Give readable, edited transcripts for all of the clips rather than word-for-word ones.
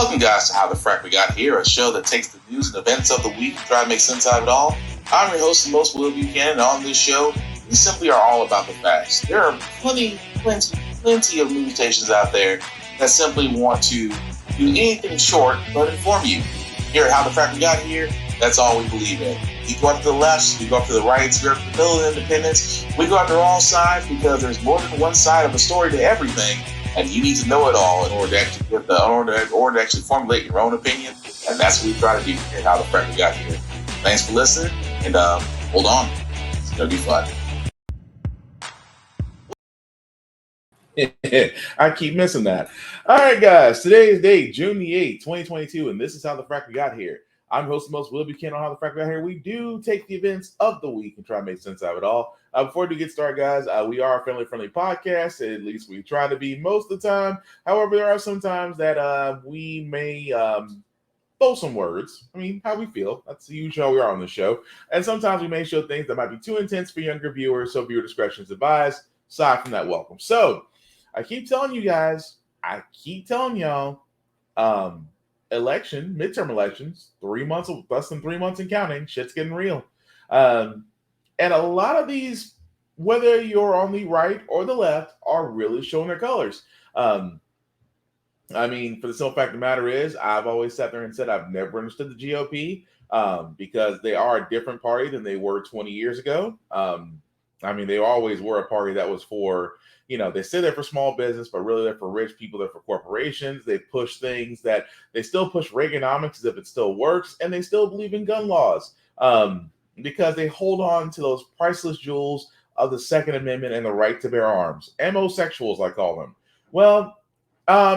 Welcome, guys, to How the Frack We Got Here, a show that takes the news and events of the week and try to make sense out of it all. I'm your host, the most Will Buchanan, and on this show, we simply are all about the facts. There are plenty of news stations out there that simply want to do anything short but inform you. Here at How the Frack We Got Here, that's all we believe in. We go after the lefts, we go after the rights, we go after the Bill of Independence, we go after all sides because there's more than one side of a story to everything. And you need to know it all in order to actually formulate your own opinion. And that's what we try to do here at How the Frack We Got Here. Thanks for listening, and hold on. It's going to be fun. I keep missing that. All right, guys. Today's date, June the 8th, 2022, and this is How the Frack We Got Here. I'm host most Will Buchanan on How the Frack We Got Here. We do take the events of the week and try to make sense out of it all. Before we get started, guys, we are a family-friendly podcast. At least we try to be most of the time. However, there are some times that we may throw some words. I mean, how we feel. That's usually how we are on the show. And sometimes we may show things that might be too intense for younger viewers, so viewer discretion is advised. Aside from that, welcome. So, I keep telling you guys, midterm elections, less than 3 months and counting, shit's getting real. And a lot of these, whether you're on the right or the left, are really showing their colors. I mean, for the simple fact of the matter is, I've always sat there and said I've never understood the GOP because they are a different party than they were 20 years ago. I mean, they always were a party that was for, they say they're for small business, but really they're for rich people, they're for corporations. They push things that they still push Reaganomics as if it still works, and they still believe in gun laws because they hold on to those priceless jewels of the Second Amendment and the right to bear arms. Homosexuals, I call them. Well,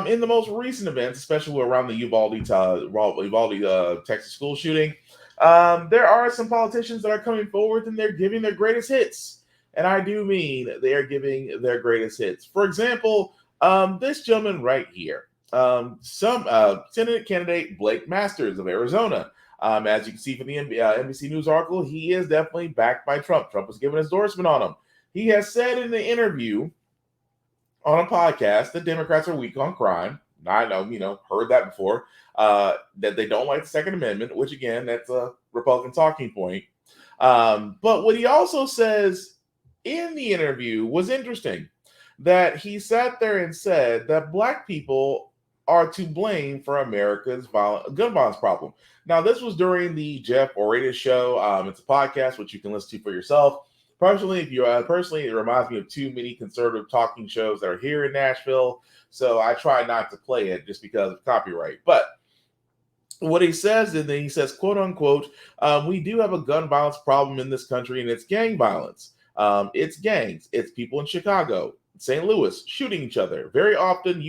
in the most recent events, especially around the Uvalde, Texas school shooting, there are some politicians that are coming forward and they're giving their greatest hits. And I do mean they are giving their greatest hits. For example, this gentleman right here, Senate candidate Blake Masters of Arizona. As you can see from the NBC News article, he is definitely backed by Trump. Trump was giving his endorsement on him. He has said in the interview on a podcast that Democrats are weak on crime. I know, heard that before, that they don't like the Second Amendment, which again, that's a Republican talking point. But what he also says in the interview was interesting, that he sat there and said that Black people are to blame for America's gun violence problem. Now, this was during the Jeff Orated show. It's a podcast which you can listen to for yourself. Personally, it reminds me of too many conservative talking shows that are here in Nashville, so I try not to play it just because of copyright. But what he says, and then he says, quote unquote, we do have a gun violence problem in this country, and it's gang violence. It's gangs. It's people in Chicago, St. Louis shooting each other. Very often,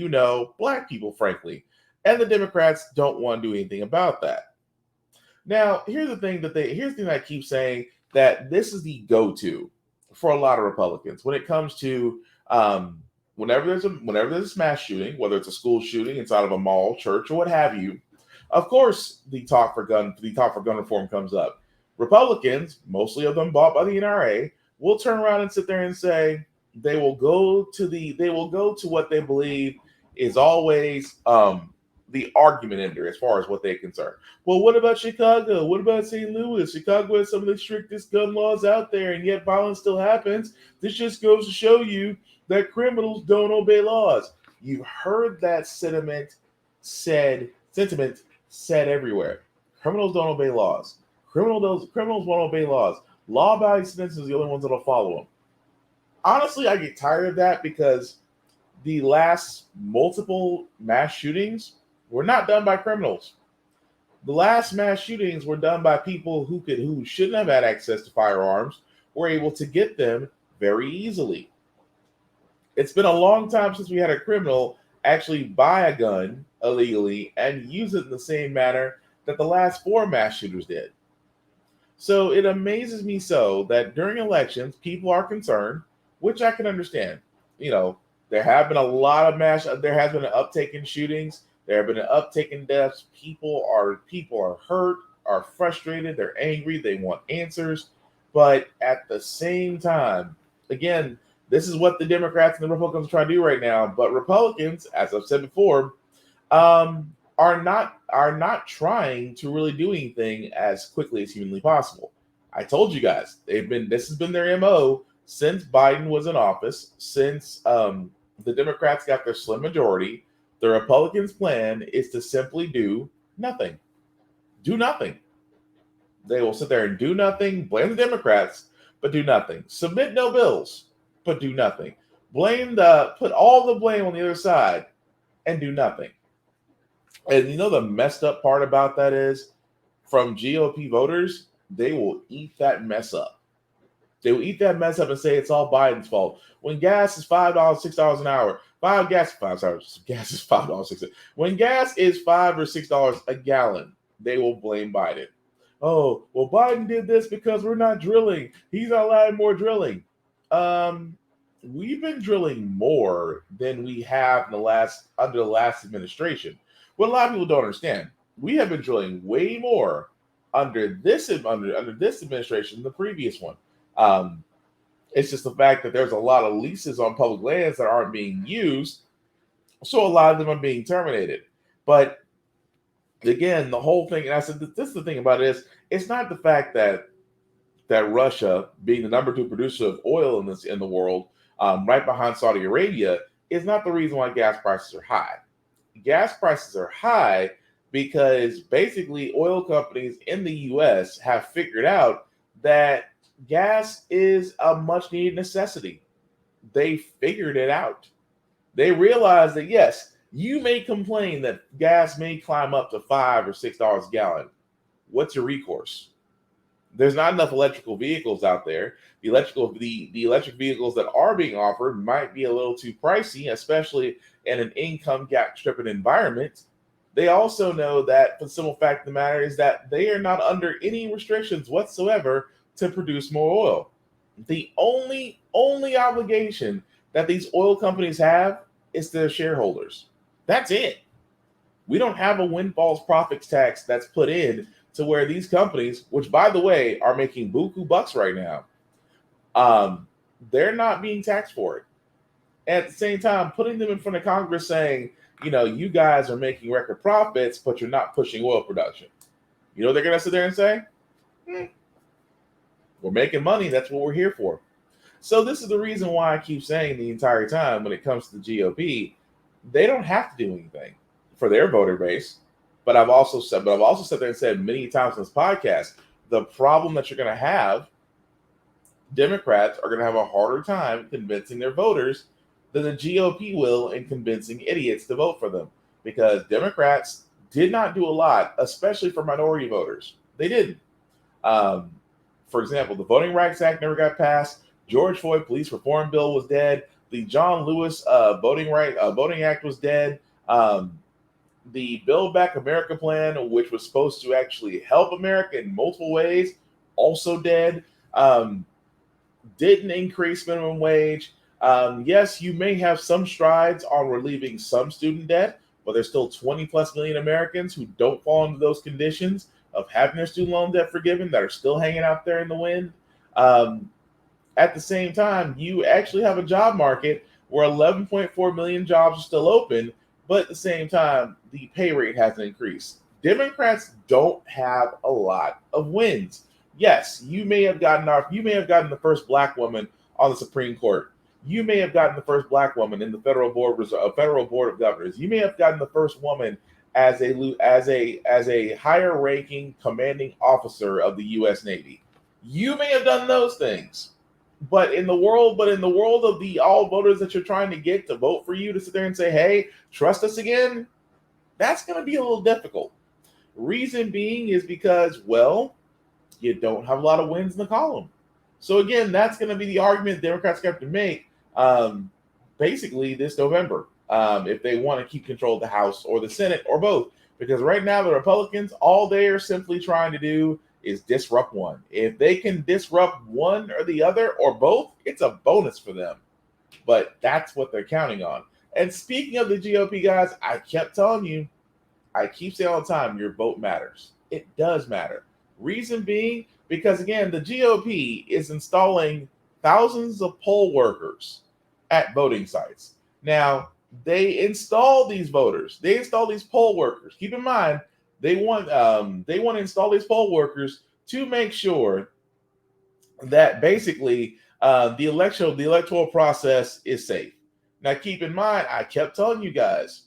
Black people, frankly. And the Democrats don't want to do anything about that. Now, here's the thing that I keep saying, that this is the go-to for a lot of Republicans when it comes to whenever there's a mass shooting, whether it's a school shooting inside of a mall, church, or what have you. Of course, the talk for gun reform comes up. Republicans, mostly of them bought by the NRA, will turn around and sit there and say they will go to what they believe is always the argument ender as far as what they're concerned. Well, what about Chicago? What about St. Louis? Chicago has some of the strictest gun laws out there, and yet violence still happens. This just goes to show you that criminals don't obey laws. You've heard that sentiment said everywhere. Criminals don't obey laws. Criminals won't obey laws. Law-abiding citizens are the only ones that'll follow them. Honestly, I get tired of that because the last multiple mass shootings were not done by criminals. The last mass shootings were done by people who shouldn't have had access to firearms, were able to get them very easily. It's been a long time since we had a criminal actually buy a gun illegally and use it in the same manner that the last 4 mass shooters did. So it amazes me so that during elections, people are concerned, which I can understand. There have been there has been an uptake in shootings. There have been an uptake in deaths. People are hurt, are frustrated, they're angry, they want answers. But at the same time, again, this is what the Democrats and the Republicans are trying to do right now. But Republicans, as I've said before, are not trying to really do anything as quickly as humanly possible. I told you guys this has been their MO since Biden was in office, since the Democrats got their slim majority. The Republicans' plan is to simply do nothing. Do nothing. They will sit there and do nothing, blame the Democrats, but do nothing. Submit no bills, but do nothing. Put all the blame on the other side and do nothing. And you know the messed up part about that is from GOP voters, they will eat that mess up. They will eat that mess up and say it's all Biden's fault. When gas is $5, $6 an hour, gas is $5, $6. When gas is $5 or $6 a gallon, they will blame Biden. Oh, well, Biden did this because we're not drilling. He's not allowing more drilling. We've been drilling more than we have under the last administration. What a lot of people don't understand, we have been drilling way more under this administration than the previous one. It's just the fact that there's a lot of leases on public lands that aren't being used, so a lot of them are being terminated. But again, the whole thing, and I said, this is the thing about it is, it's not the fact that Russia, being the number 2 producer of oil in the world, right behind Saudi Arabia, is not the reason why gas prices are high. Gas prices are high because basically oil companies in the U.S. have figured out that gas is a much needed necessity. They figured it out. They realized that, yes, you may complain that gas may climb up to $5 or $6 a gallon. What's your recourse? There's not enough electrical vehicles out there. The electric vehicles that are being offered might be a little too pricey, especially in an income gap stripping environment. They also know that the simple fact of the matter is that they are not under any restrictions whatsoever to produce more oil. The only obligation that these oil companies have is their shareholders. That's it. We don't have a windfall profits tax that's put in to where these companies, which by the way are making buku bucks right now, they're not being taxed for it. At the same time, putting them in front of Congress saying, you guys are making record profits, but you're not pushing oil production. You know what they're going to sit there and say? We're making money. That's what we're here for. So this is the reason why I keep saying the entire time when it comes to the GOP, they don't have to do anything for their voter base. But I've also sat there and said many times in this podcast, the problem that you're going to have, Democrats are going to have a harder time convincing their voters than the GOP will in convincing idiots to vote for them. Because Democrats did not do a lot, especially for minority voters. They didn't. For example, the Voting Rights Act never got passed. George Floyd Police Reform Bill was dead. The John Lewis Voting Act was dead. The Build Back America plan, which was supposed to actually help America in multiple ways, also dead. Didn't increase minimum wage. Yes, you may have some strides on relieving some student debt, but there's still 20 plus million Americans who don't fall into those conditions of having their student loan debt forgiven that are still hanging out there in the wind. At the same time, you actually have a job market where 11.4 million jobs are still open, but at the same time, the pay rate hasn't increased. Democrats don't have a lot of wins. Yes, you may have gotten the first black woman on the Supreme Court. You may have gotten the first black woman in the Federal Board of Governors. You may have gotten the first woman as a higher ranking commanding officer of the U.S. Navy. You may have done those things. But in the world of the all voters that you're trying to get to vote for you to sit there and say, hey, trust us again, that's going to be a little difficult. Reason being is because, well, you don't have a lot of wins in the column. So again, that's going to be the argument Democrats have to make basically this November if they want to keep control of the House or the Senate or both. Because right now the Republicans, all they are simply trying to do is disrupt one. If they can disrupt one or the other or both, it's a bonus for them. But that's what they're counting on. And speaking of the GOP guys, I kept telling you, I keep saying all the time, your vote matters. It does matter. Reason being, because again, the GOP is installing thousands of poll workers at voting sites. Now, they install these voters. They install these poll workers. Keep in mind, they want to install these poll workers to make sure that basically the electoral process is safe. Now, keep in mind, I kept telling you guys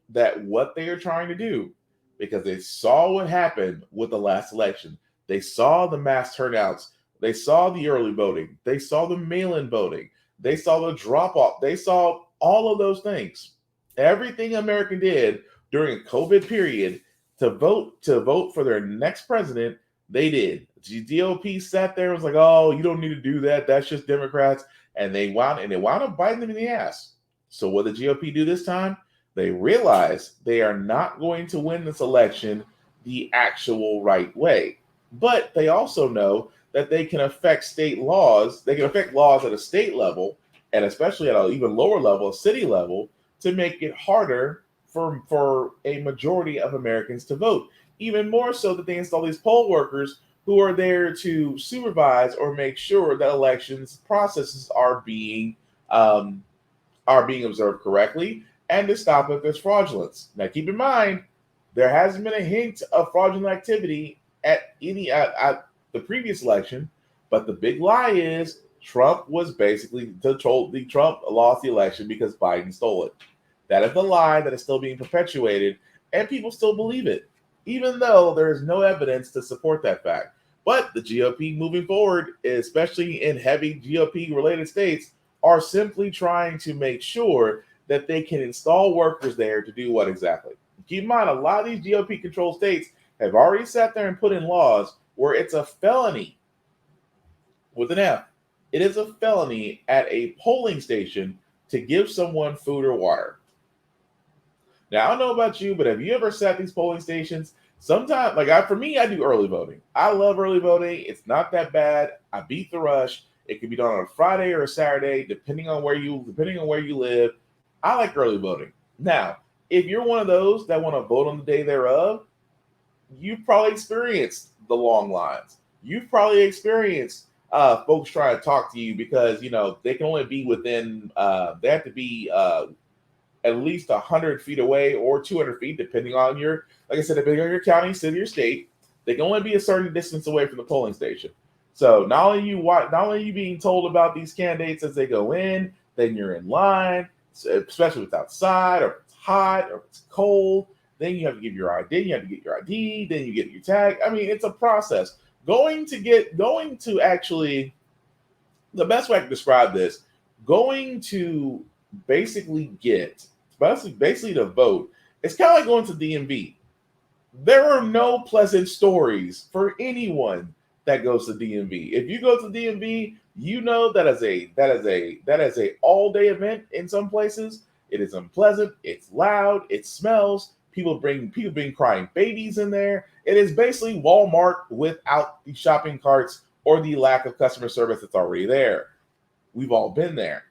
that what they are trying to do, because they saw what happened with the last election. They saw the mass turnouts. They saw the early voting. They saw the mail-in voting. They saw the drop-off. They saw all of those things. Everything America did during a COVID period to vote for their next president, they did. The GOP sat there and was like, "Oh, you don't need to do that. That's just Democrats," and they wound up biting them in the ass. So what did the GOP do this time? They realize they are not going to win this election the actual right way. But they also know that they can affect state laws. They can affect laws at a state level, and especially at an even lower level, a city level, to make it harder for a majority of Americans to vote. Even more so that they install these poll workers who are there to supervise or make sure that elections processes um, are being observed correctly and to stop if there's fraudulence. Now, keep in mind, there hasn't been a hint of fraudulent activity at the previous election, but the big lie is Trump was basically told the Trump lost the election because Biden stole it. That is the lie that is still being perpetuated, and people still believe it, even though there is no evidence to support that fact. But the GOP moving forward, especially in heavy GOP related states, are simply trying to make sure that they can install workers there to do what exactly? Keep in mind, a lot of these GOP controlled states have already sat there and put in laws where it's a felony with an F. It is a felony at a polling station to give someone food or water. Now, I don't know about you, but have you ever sat at these polling stations? Sometimes, for me, I do early voting. I love early voting. It's not that bad. I beat the rush. It can be done on a Friday or a Saturday, depending on where you live. I like early voting. Now, if you're one of those that want to vote on the day thereof, you've probably experienced the long lines. You've probably experienced folks trying to talk to you because they can only be within. They have to be at least 100 feet away or 200 feet, depending on your, like I said, depending on your county, city, or state. They can only be a certain distance away from the polling station. So not only you being told about these candidates as they go in, then you're in line, especially if it's outside or if it's hot or if it's cold. Then you have to give your ID. You have to get your ID. Then you get your tag. I mean, it's a process. Going to actually, the best way I can describe this, going to basically to vote. It's kind of like going to DMV. There are no pleasant stories for anyone that goes to DMV. If you go to DMV, you know that is a all day event in some places. It is unpleasant. It's loud. It smells. People bring crying babies in there. It is basically Walmart without the shopping carts or the lack of customer service that's already there. We've all been there.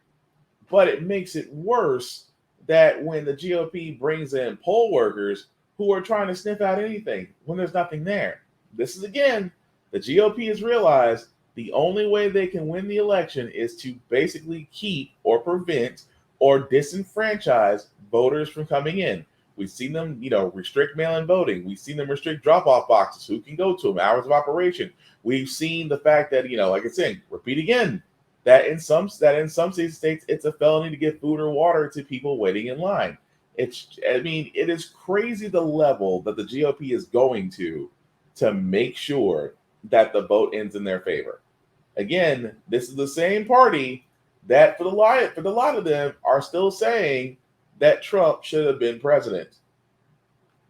But it makes it worse that when the GOP brings in poll workers who are trying to sniff out anything when there's nothing there. This is again, the GOP has realized the only way they can win the election is to basically keep or prevent or disenfranchise voters from coming in. We've seen them, restrict mail-in voting. We've seen them restrict drop-off boxes, who can go to them, hours of operation. We've seen the fact that, like I said, repeat again, that in some states it's a felony to give food or water to people waiting in line. It is crazy the level that the GOP is going to make sure that the vote ends in their favor. Again, this is the same party that for the lot of them are still saying that Trump should have been president.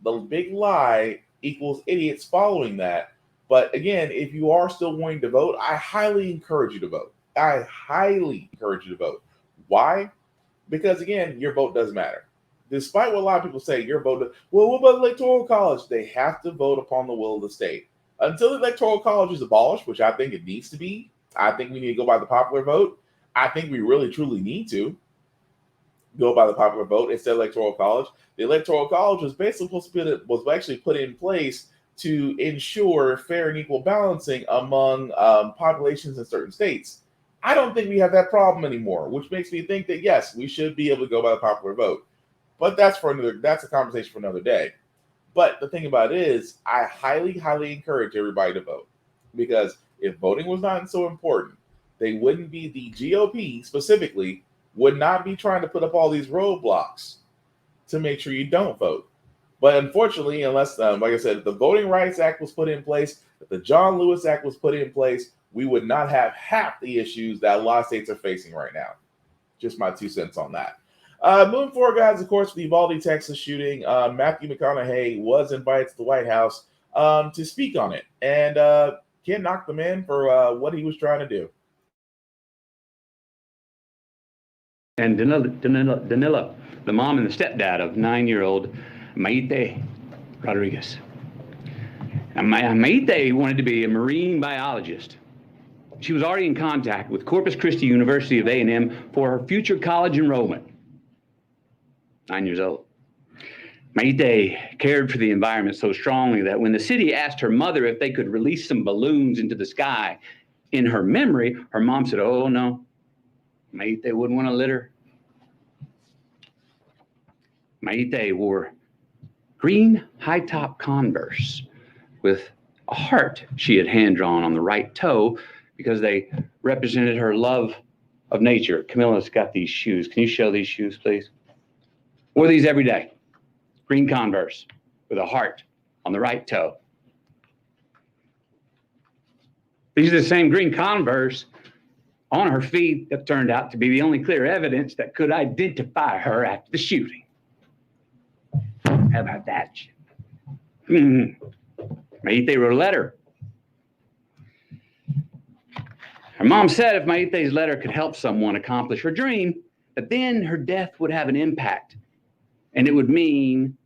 The big lie equals idiots following that. But again, if you are still wanting to vote, I highly encourage you to vote. I highly encourage you to vote. Why? Because again, your vote does matter. Despite what a lot of people say, your vote. Well, what about the electoral college? They have to vote upon the will of the state. Until the electoral college is abolished, which I think it needs to be, I think we need to go by the popular vote. I think we really truly need to go by the popular vote instead of electoral college. The electoral college was basically was actually put in place to ensure fair and equal balancing among populations in certain states. I don't think we have that problem anymore, which makes me think that yes, we should be able to go by the popular vote. But that's a conversation for another day. But the thing about it is, I highly, highly encourage everybody to vote, because if voting was not so important, they wouldn't be, the GOP specifically would not be trying to put up all these roadblocks to make sure you don't vote. But unfortunately, unless, like I said, if the Voting Rights Act was put in place, if the John Lewis Act was put in place, we would not have half the issues that a lot of states are facing right now. Just my 2 cents on that. Moving forward, guys, of course, the Uvalde, Texas shooting, Matthew McConaughey was invited to the White House to speak on it. And Ken knocked the man for what he was trying to do. And Danilo, the mom and the stepdad of 9-year-old Maite Rodriguez. And Maite wanted to be a marine biologist. She was already in contact with Corpus Christi University of A&M for her future college enrollment. 9 years old. Maite cared for the environment so strongly that when the city asked her mother if they could release some balloons into the sky in her memory, her mom said, "Oh, no, Maite wouldn't want to litter." Maite wore green high-top Converse with a heart she had hand-drawn on the right toe because they represented her love of nature. Camilla's got these shoes. Can you show these shoes, please? Wore these every day. Green Converse with a heart on the right toe. These are the same green Converse on her feet that turned out to be the only clear evidence that could identify her after the shooting. How about that? Maite wrote a letter. Her mom said if Maite's letter could help someone accomplish her dream, that then her death would have an impact. And it would mean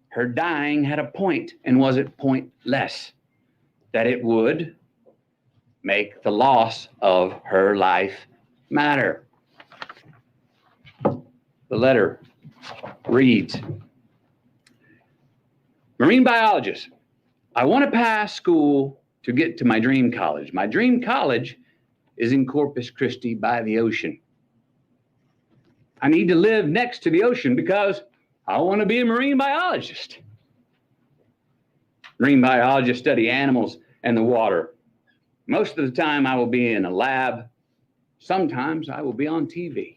her dying had a point and wasn't pointless. That it would make the loss of her life matter. The letter reads, "Marine biologist, I want to pass school to get to my dream college. My dream college is in Corpus Christi by the ocean. I need to live next to the ocean because I want to be a marine biologist. Marine biologists study animals and the water. Most of the time I will be in a lab. Sometimes I will be on TV."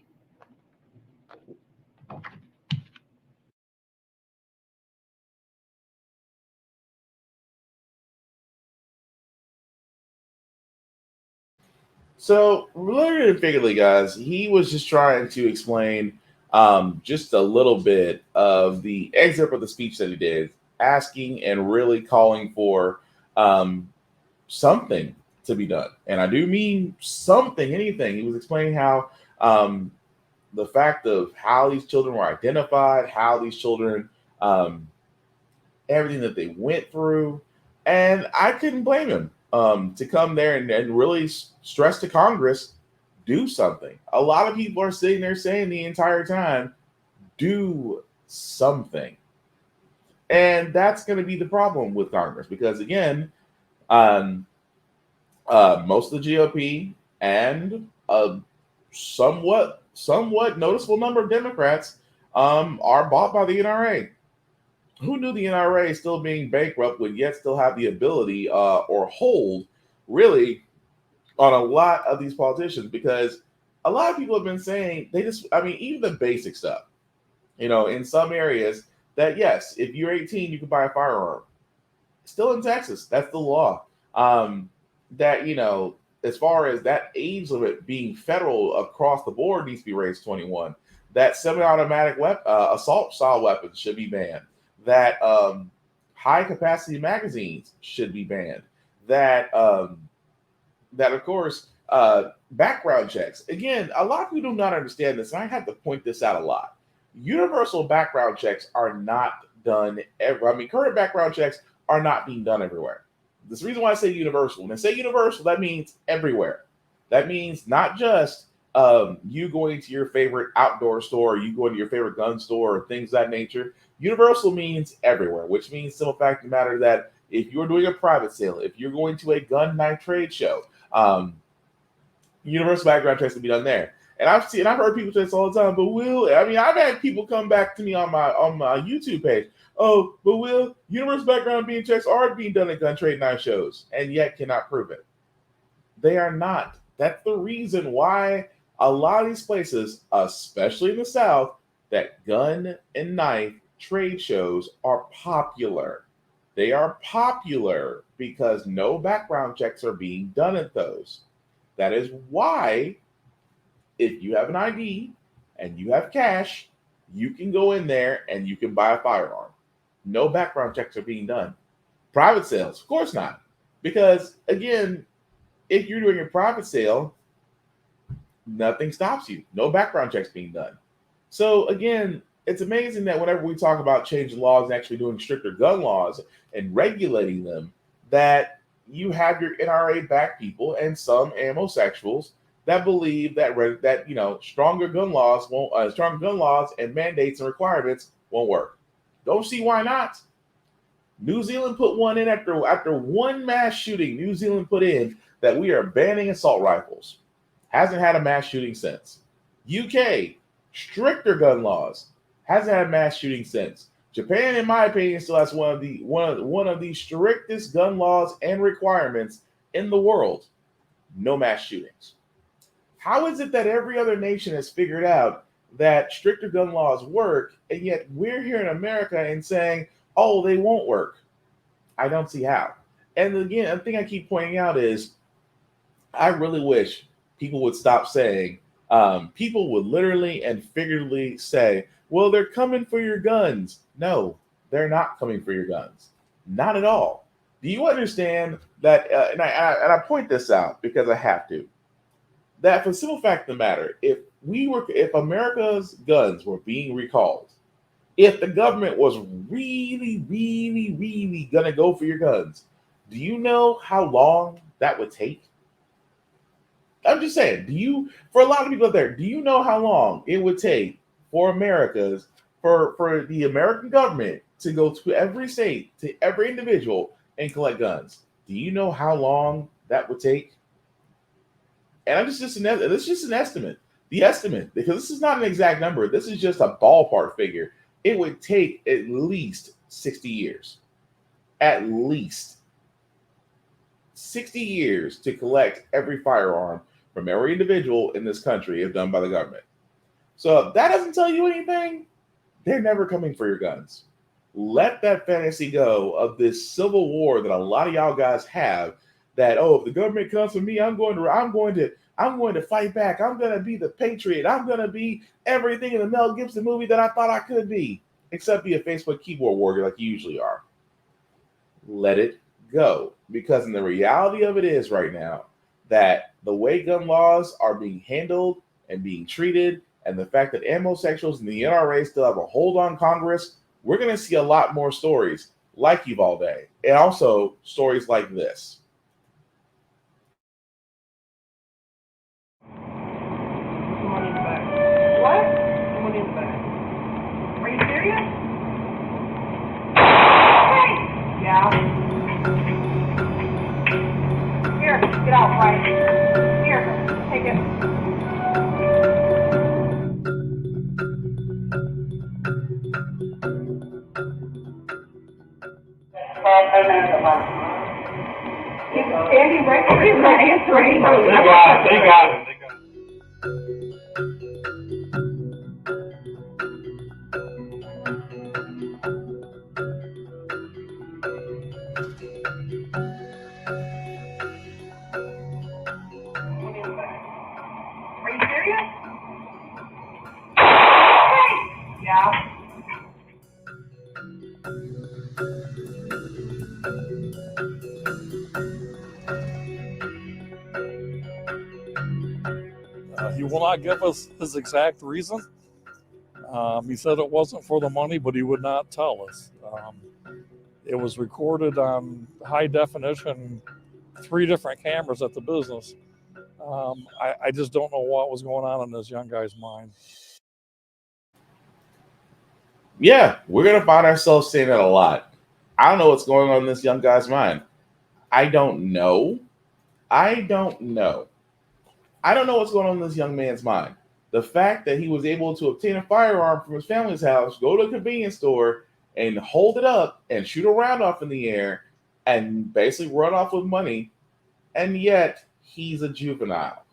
So, literally and figuratively, guys, he was just trying to explain just a little bit of the excerpt of the speech that he did, asking and really calling for something to be done. And I do mean something, anything. He was explaining how the fact of how these children were identified, how these children, everything that they went through. And I couldn't blame him to come there and really stress to Congress, do something. A lot of people are sitting there saying the entire time, do something. And that's going to be the problem with Congress because, again, most of the GOP and a somewhat noticeable number of Democrats are bought by the NRA. Who knew the NRA, still being bankrupt, would yet still have the ability or hold really on a lot of these politicians? Because a lot of people have been saying even the basic stuff, in some areas that, yes, if you're 18, you can buy a firearm. Still in Texas, that's the law. That, as far as that age limit being federal across the board needs to be raised 21. That semi-automatic assault style weapons should be banned. That high capacity magazines should be banned. That of course background checks. Again, a lot of people do not understand this, and I have to point this out a lot. Universal background checks are not done current background checks are not being done everywhere. This is the reason why I say universal. When I say universal, that means everywhere. That means not just you going to your favorite outdoor store, or you going to your favorite gun store, or things of that nature. Universal means everywhere, which means, simple fact of the matter, that if you're doing a private sale, if you're going to a gun knife trade show, universal background checks to be done there. And I've heard people say this all the time. But Will, I mean, I've had people come back to me on my YouTube page. Oh, but Will, universe background being checks are being done at gun trade night shows, and yet cannot prove it. They are not. That's the reason why a lot of these places, especially in the South, that gun and knife trade shows are popular. They are popular because no background checks are being done at those. That is why, if you have an ID and you have cash, you can go in there and you can buy a firearm. No background checks are being done. Private sales, of course not. Because, again, if you're doing a private sale, nothing stops you. No background checks being done. So, again, it's amazing that whenever we talk about changing laws and actually doing stricter gun laws and regulating them, that you have your NRA-backed people and some homosexuals that believe that stronger gun laws and mandates and requirements won't work. Don't see why not. New Zealand put one in after one mass shooting. New Zealand put in that we are banning assault rifles. Hasn't had a mass shooting since. UK, stricter gun laws. Hasn't had a mass shooting since. Japan, in my opinion, still has one of the strictest gun laws and requirements in the world. No mass shootings. How is it that every other nation has figured out that stricter gun laws work, and yet we're here in America and saying, oh, they won't work? I don't see how. And again, the thing I keep pointing out is I really wish people would stop saying, people would literally and figuratively say, well, they're coming for your guns. No, they're not coming for your guns. Not at all. Do you understand that? And I point this out because I have to. That for the simple fact of the matter, if America's guns were being recalled, if the government was really, really, really gonna go for your guns, do you know how long that would take? I'm just saying, for a lot of people out there, do you know how long it would take for for the American government to go to every state, to every individual and collect guns? Do you know how long that would take? And this is just an estimate. The estimate, because this is not an exact number. This is just a ballpark figure. It would take at least 60 years. At least 60 years to collect every firearm from every individual in this country if done by the government. So if that doesn't tell you anything, they're never coming for your guns. Let that fantasy go of this civil war that a lot of y'all guys have, that, oh, if the government comes for me, I'm going to fight back. I'm going to be the patriot. I'm going to be everything in the Mel Gibson movie that I thought I could be, except be a Facebook keyboard warrior like you usually are. Let it go. Because in the reality of it is right now that the way gun laws are being handled and being treated, and the fact that homosexuals and the NRA still have a hold on Congress, we're going to see a lot more stories like Uvalde, and also stories like this. Someone in the back. What? Someone in the back. Are you serious? Hey! Yeah. Here, get out, right? Here, take it. He's standing right there. He's not answering. Thank God. Are you serious? Hey! Yeah. He will not give us his exact reason. He said it wasn't for the money, but he would not tell us. It was recorded on high definition, 3 different cameras at the business. I just don't know what was going on in this young guy's mind. Yeah, we're going to find ourselves saying that a lot. I don't know what's going on in this young guy's mind. I don't know. I don't know what's going on in this young man's mind. The fact that he was able to obtain a firearm from his family's house, go to a convenience store, and hold it up and shoot a round off in the air and basically run off with money, and yet he's a juvenile.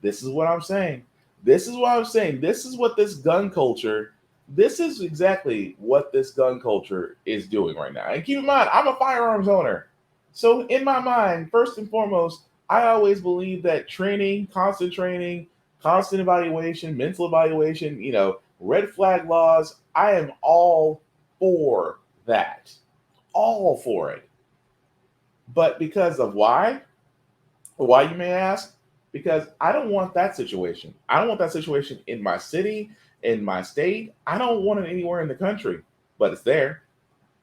This is what I'm saying. This is what I'm saying. This is what this gun culture, this is exactly what this gun culture is doing right now. And keep in mind, I'm a firearms owner. So in my mind, first and foremost, I always believe that training, constant evaluation, mental evaluation, red flag laws, I am all for that. All for it. But because of why? Why, you may ask? Because I don't want that situation. I don't want that situation in my city, in my state. I don't want it anywhere in the country, but it's there.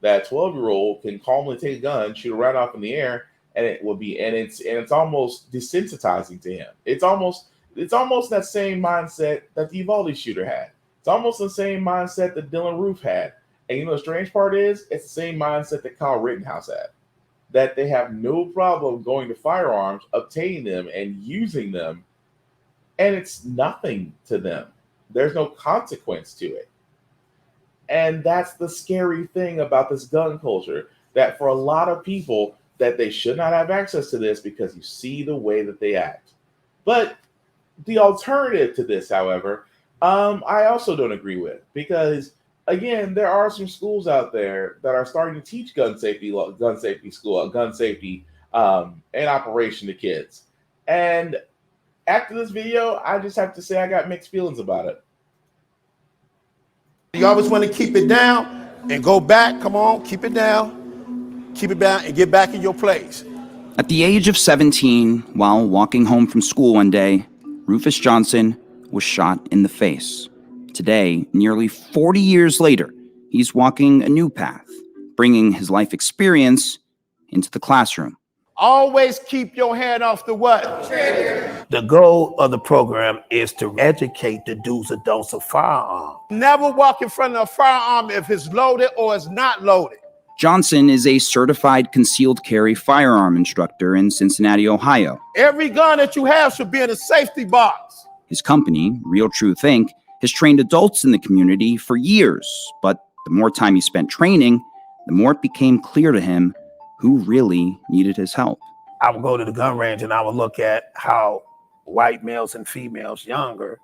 That 12-year-old can calmly take a gun, shoot a round off in the air, and it's almost desensitizing to him. It's almost that same mindset that the Uvalde shooter had. It's almost the same mindset that Dylan Roof had. And the strange part is, it's the same mindset that Kyle Rittenhouse had. That they have no problem going to firearms, obtaining them, and using them, and it's nothing to them. There's no consequence to it. And that's the scary thing about this gun culture, that for a lot of people, that they should not have access to this because you see the way that they act. But the alternative to this, however, I also don't agree with, because again, there are some schools out there that are starting to teach gun safety and operation to kids. And after this video, I just have to say I got mixed feelings about it. You always want to keep it down and go back. Come on, keep it down. Keep it down and get back in your place. At the age of 17, while walking home from school one day, Rufus Johnson was shot in the face. Today, nearly 40 years later, he's walking a new path, bringing his life experience into the classroom. Always keep your hand off the what? Trigger. The goal of the program is to educate the do's and don'ts of firearm. Never walk in front of a firearm if it's loaded or it's not loaded. Johnson is a certified concealed carry firearm instructor in Cincinnati, Ohio. Every gun that you have should be in a safety box. His company, Real Truth Inc., has trained adults in the community for years, but the more time he spent training, the more it became clear to him who really needed his help. I would go to the gun range and I would look at how white males and females younger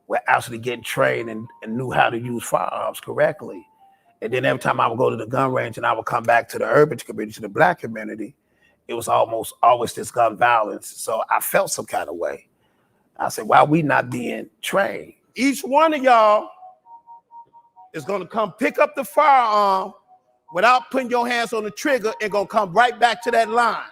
were actually getting trained and knew how to use firearms correctly. And then every time I would go to the gun range and I would come back to the urban community, to the Black community, it was almost always this gun violence. So I felt some kind of way. I said, why are we not being trained? Each one of y'all is going to come pick up the firearm without putting your hands on the trigger and going to come right back to that line.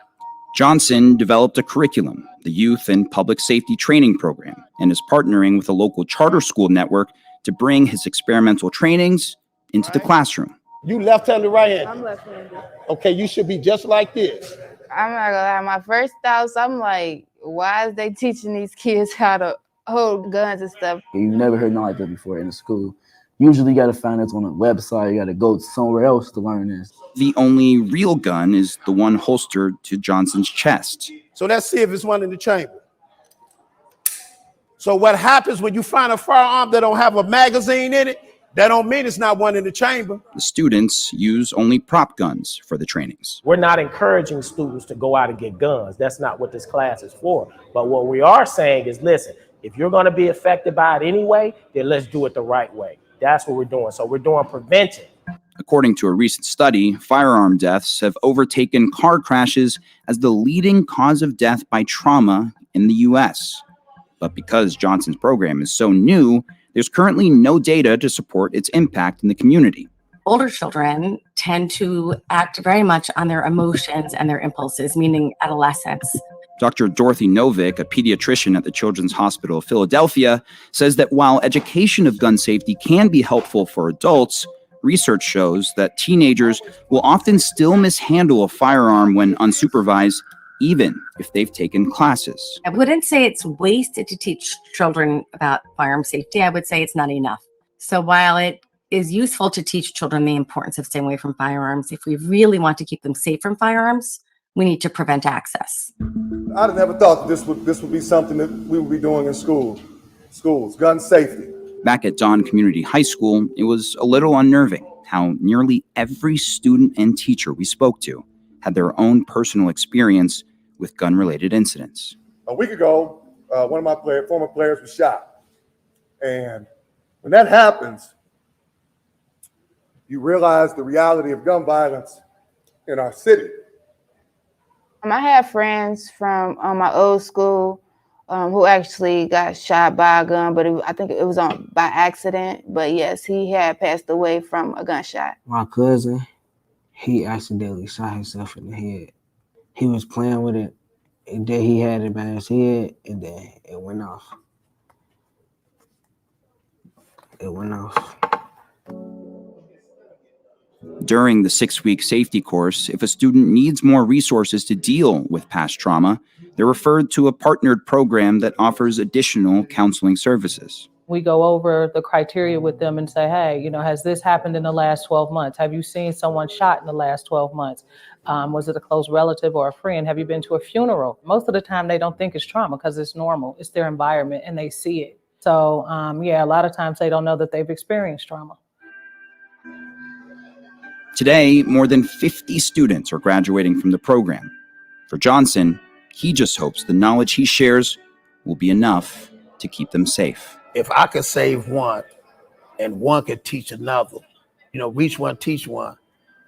Johnson developed a curriculum, the Youth and Public Safety Training Program, and is partnering with a local charter school network to bring his experimental trainings into the classroom. You left-handed, right-handed? I'm left-handed. Okay, you should be just like this. I'm not gonna lie, my first thoughts, I'm like, why is they teaching these kids how to hold guns and stuff? You've never heard nothing like that before in the school. Usually you got to find this on a website. You got to go somewhere else to learn this. The only real gun is the one holstered to Johnson's chest. So let's see if it's one in the chamber. So what happens when you find a firearm that don't have a magazine in it? That don't mean it's not one in the chamber. The students use only prop guns for the trainings. We're not encouraging students to go out and get guns. That's not what this class is for. But what we are saying is, listen, if you're going to be affected by it anyway, then let's do it the right way. That's what we're doing. So we're doing prevention. According to a recent study, firearm deaths have overtaken car crashes as the leading cause of death by trauma in the U.S. But because Johnson's program is so new, there's currently no data to support its impact in the community. Older children tend to act very much on their emotions and their impulses, meaning adolescence. Dr. Dorothy Novick, a pediatrician at the Children's Hospital of Philadelphia, says that while education of gun safety can be helpful for adults, research shows that teenagers will often still mishandle a firearm when unsupervised, even if they've taken classes. I wouldn't say it's wasted to teach children about firearm safety. I would say it's not enough. So while it is useful to teach children the importance of staying away from firearms, if we really want to keep them safe from firearms, we need to prevent access. I'd have never thought this would be something that we would be doing in school. schools, gun safety. Back at Dawn Community High School, it was a little unnerving how nearly every student and teacher we spoke to had their own personal experience with gun-related incidents. A week ago, one of my former players was shot. And when that happens, you realize the reality of gun violence in our city. I have friends from my old school who actually got shot by a gun, but I think it was by accident. But yes, he had passed away from a gunshot. My cousin, he accidentally shot himself in the head. He was playing with it, and then he had it by his head, and then it went off. It went off. During the 6-week safety course, if a student needs more resources to deal with past trauma, they're referred to a partnered program that offers additional counseling services. We go over the criteria with them and say, hey, you know, has this happened in the last 12 months? Have you seen someone shot in the last 12 months? Was it a close relative or a friend? Have you been to a funeral? Most of the time they don't think it's trauma because it's normal. It's their environment and they see it. So yeah, a lot of times they don't know that they've experienced trauma. Today, more than 50 students are graduating from the program. For Johnson, he just hopes the knowledge he shares will be enough to keep them safe. If I could save one and one could teach another, you know, reach one, teach one,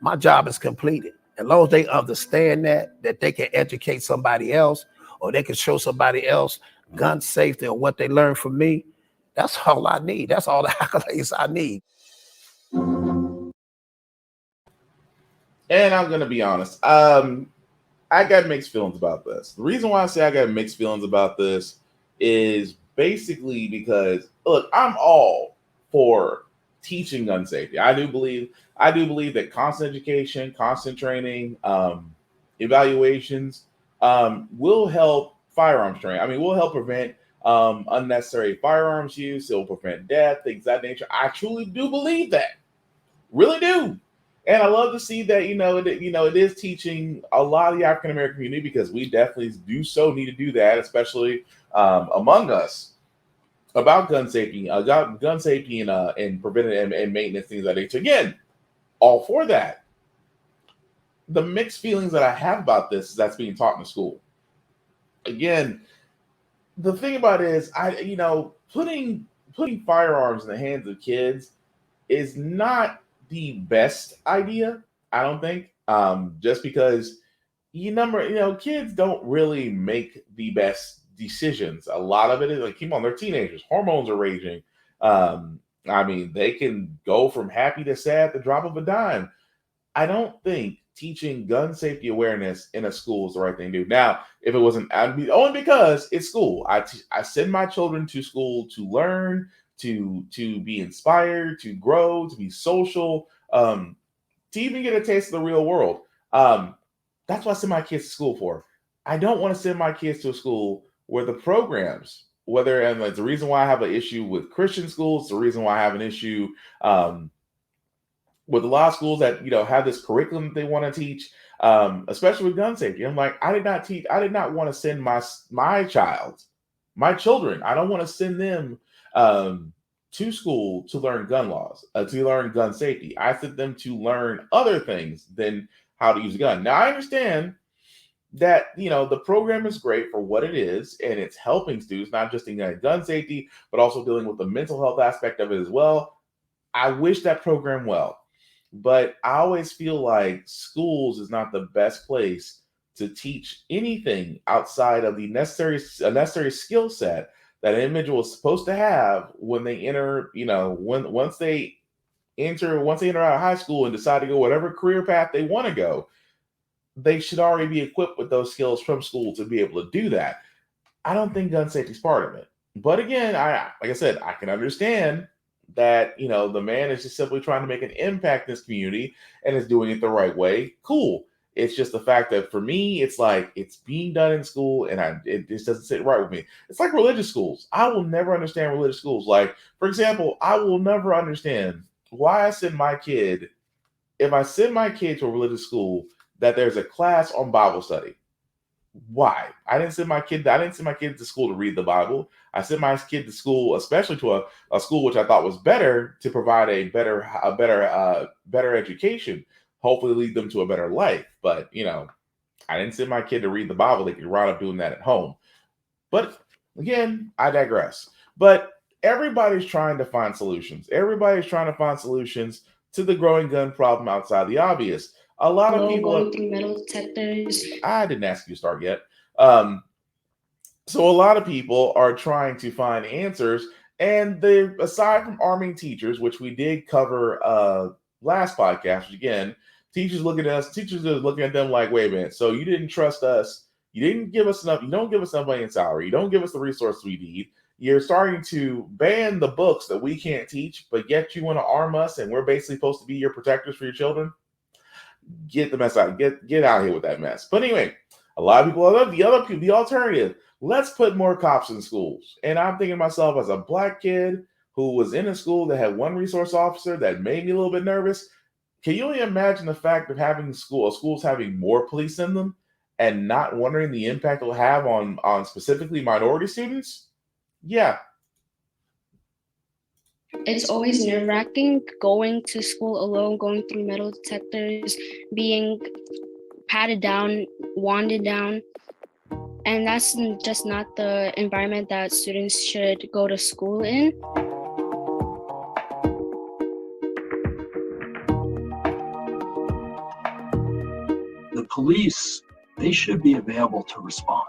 my job is completed. As long as they understand that they can educate somebody else or they can show somebody else gun safety or what they learned from me, that's all I need. That's all the accolades I need. And I'm going to be honest. I got mixed feelings about this. The reason why I say I got mixed feelings about this is basically because, look, I'm all for teaching gun safety. I do believe that constant education, constant training, evaluations will help firearms training. I mean, will help prevent unnecessary firearms use. It will prevent death, things of that nature. I truly do believe that. Really do. And I love to see that, it is teaching a lot of the African American community, because we definitely need to do that, especially among us, about gun safety, and preventive and maintenance, things like that. So again, all for that. The mixed feelings that I have about this is that's being taught in the school. Again, the thing about it is, putting firearms in the hands of kids is not the best idea, I don't think. Just because kids don't really make the best decisions. A lot of it is like, come on, they're teenagers, hormones are raging. They can go from happy to sad at the drop of a dime. I don't think teaching gun safety awareness in a school is the right thing to do. Now, if it wasn't, only because it's school. I send my children to school to learn, to be inspired, to grow, to be social, to even get a taste of the real world. That's what I send my kids to school for. I don't want to send my kids to a school where the programs, and it's the reason why I have an issue with Christian schools, the reason why I have an issue with a lot of schools that have this curriculum that they want to teach, especially with gun safety. I'm like, I did not want to send my children. I don't want to send them to school to learn gun laws, to learn gun safety. I sent them to learn other things than how to use a gun. Now, I understand that, the program is great for what it is, and it's helping students, not just in gun safety, but also dealing with the mental health aspect of it as well. I wish that program well, but I always feel like schools is not the best place to teach anything outside of the necessary skill set that an individual is supposed to have when they enter, once they enter out of high school and decide to go whatever career path they want to go. They should already be equipped with those skills from school to be able to do that. I don't think gun safety is part of it. But again, like I said, I can understand that, the man is just simply trying to make an impact in this community and is doing it the right way. Cool. It's just the fact that for me, it's like it's being done in school and it just doesn't sit right with me. It's like religious schools. I will never understand religious schools. Like, for example, I will never understand why if I send my kid to a religious school, that there's a class on Bible study. Why? I didn't send my kid to school to read the Bible. I sent my kid to school, especially to a school which I thought was better, to provide a better education, hopefully lead them to a better life. But I didn't send my kid to read the Bible. They could wind up doing that at home. But again, I digress. But everybody's trying to find solutions. Everybody's trying to find solutions to the growing gun problem outside the obvious. A lot of people going through metal detectors. I didn't ask you to start yet. So a lot of people are trying to find answers, and aside from arming teachers, which we did cover last podcast, which again, teachers are looking at them like, wait a minute, so you didn't trust us, you didn't give us enough, you don't give us enough money in salary, you don't give us the resources we need, you're starting to ban the books that we can't teach, but yet you want to arm us, and we're basically supposed to be your protectors for your children. Get the mess out. Get out of here with that mess. But anyway, a lot of people love the alternative. Let's put more cops in schools. And I'm thinking to myself, as a black kid who was in a school that had one resource officer, that made me a little bit nervous. Can you only imagine the fact of having schools having more police in them and not wondering the impact it'll have on specifically minority students? Yeah. It's always nerve-wracking going to school alone, going through metal detectors, being patted down, wanded down. And that's just not the environment that students should go to school in. The police, they should be available to respond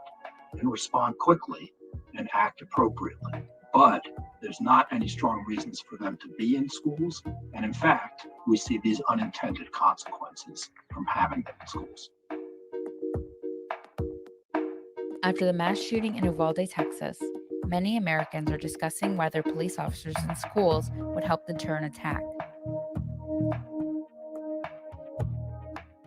and respond quickly and act appropriately. But there's not any strong reasons for them to be in schools. And in fact, we see these unintended consequences from having them in schools. After the mass shooting in Uvalde, Texas, many Americans are discussing whether police officers in schools would help deter an attack.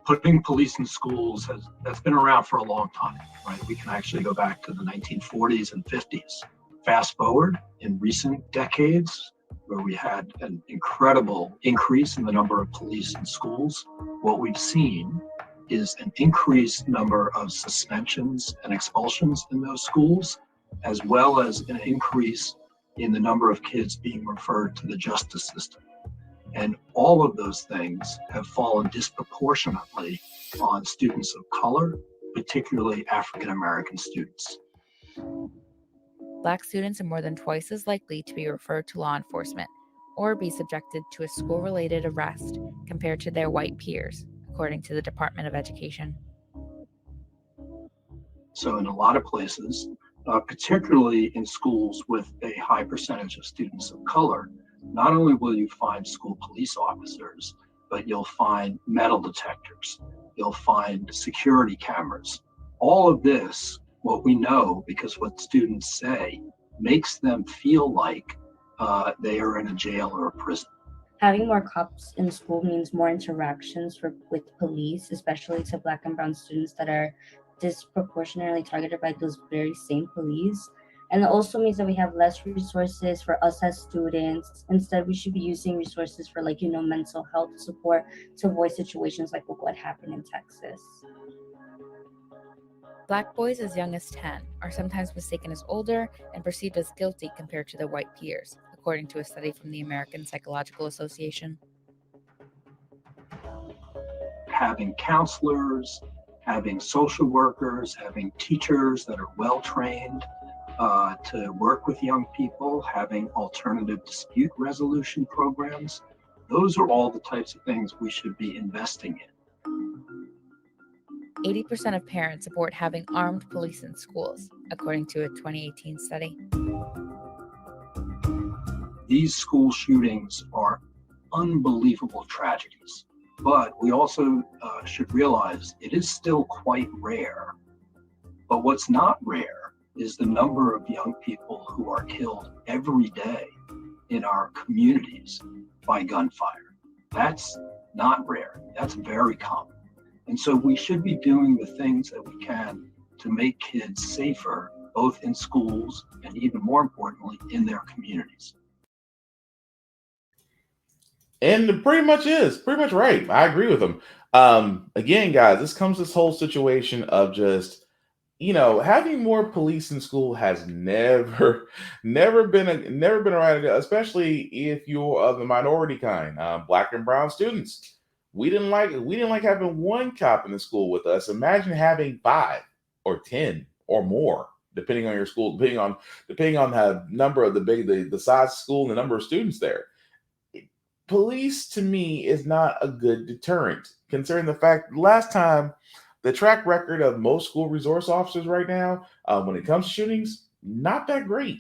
Putting police in schools that's been around for a long time, right? We can actually go back to the 1940s and 50s. Fast forward in recent decades, where we had an incredible increase in the number of police in schools, what we've seen is an increased number of suspensions and expulsions in those schools, as well as an increase in the number of kids being referred to the justice system. And all of those things have fallen disproportionately on students of color, particularly African American students. Black students are more than twice as likely to be referred to law enforcement or be subjected to a school-related arrest compared to their white peers, according to the Department of Education. So in a lot of places, particularly in schools with a high percentage of students of color, not only will you find school police officers, but you'll find metal detectors, you'll find security cameras. All of this, what we know, because what students say, makes them feel like they are in a jail or a prison. Having more cops in school means more interactions with police, especially to Black and brown students that are disproportionately targeted by those very same police. And it also means that we have less resources for us as students. Instead, we should be using resources for mental health support to avoid situations like what happened in Texas. Black boys as young as 10 are sometimes mistaken as older and perceived as guilty compared to their white peers, according to a study from the American Psychological Association. Having counselors, having social workers, having teachers that are well-trained to work with young people, having alternative dispute resolution programs, those are all the types of things we should be investing in. 80% of parents support having armed police in schools, according to a 2018 study. These school shootings are unbelievable tragedies, but we also should realize it is still quite rare. But what's not rare is the number of young people who are killed every day in our communities by gunfire. That's not rare, that's very common. And so we should be doing the things that we can to make kids safer, both in schools and even more importantly, in their communities. And it pretty much right. I agree with him. Again, guys, this whole situation of just, having more police in school has never been a right idea, especially if you're of the minority kind, black and brown students. We didn't like having one cop in the school with us. Imagine having 5 or 10 or more, depending on your school, depending on the number of the size of school and the number of students there. Police to me is not a good deterrent, considering the fact last time the track record of most school resource officers right now, when it comes to shootings, not that great.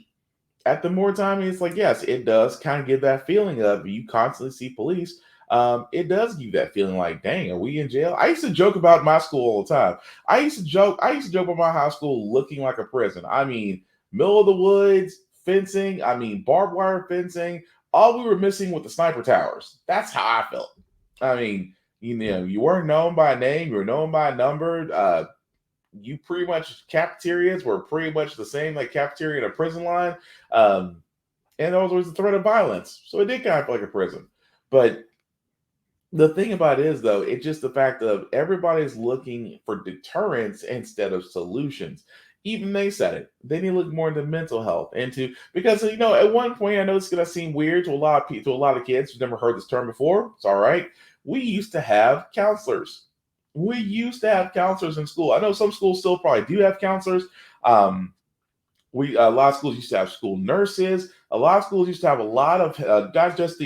At the more time, it's like, yes, it does kind of give that feeling of you constantly see police. It does give you that feeling like, dang, are we in jail? I used to joke about my school all the time. I used to joke about my high school looking like a prison. I mean, middle of the woods, fencing, I mean, barbed wire fencing. All we were missing with the sniper towers. That's how I felt. I mean, you weren't known by name, you were known by number. You pretty much cafeterias were pretty much the same like cafeteria in a prison line. Um, and there was always a threat of violence. So it did kind of feel like a prison. But the thing about it is, though, it's just the fact of everybody's looking for deterrence instead of solutions. Even they said it. They need to look more into mental health, because at one point I know it's gonna seem weird to a lot of people, to a lot of kids who've never heard this term before. It's all right. We used to have counselors. We used to have counselors in school. I know some schools still probably do have counselors. A lot of schools used to have school nurses. A lot of schools used to have a lot of not just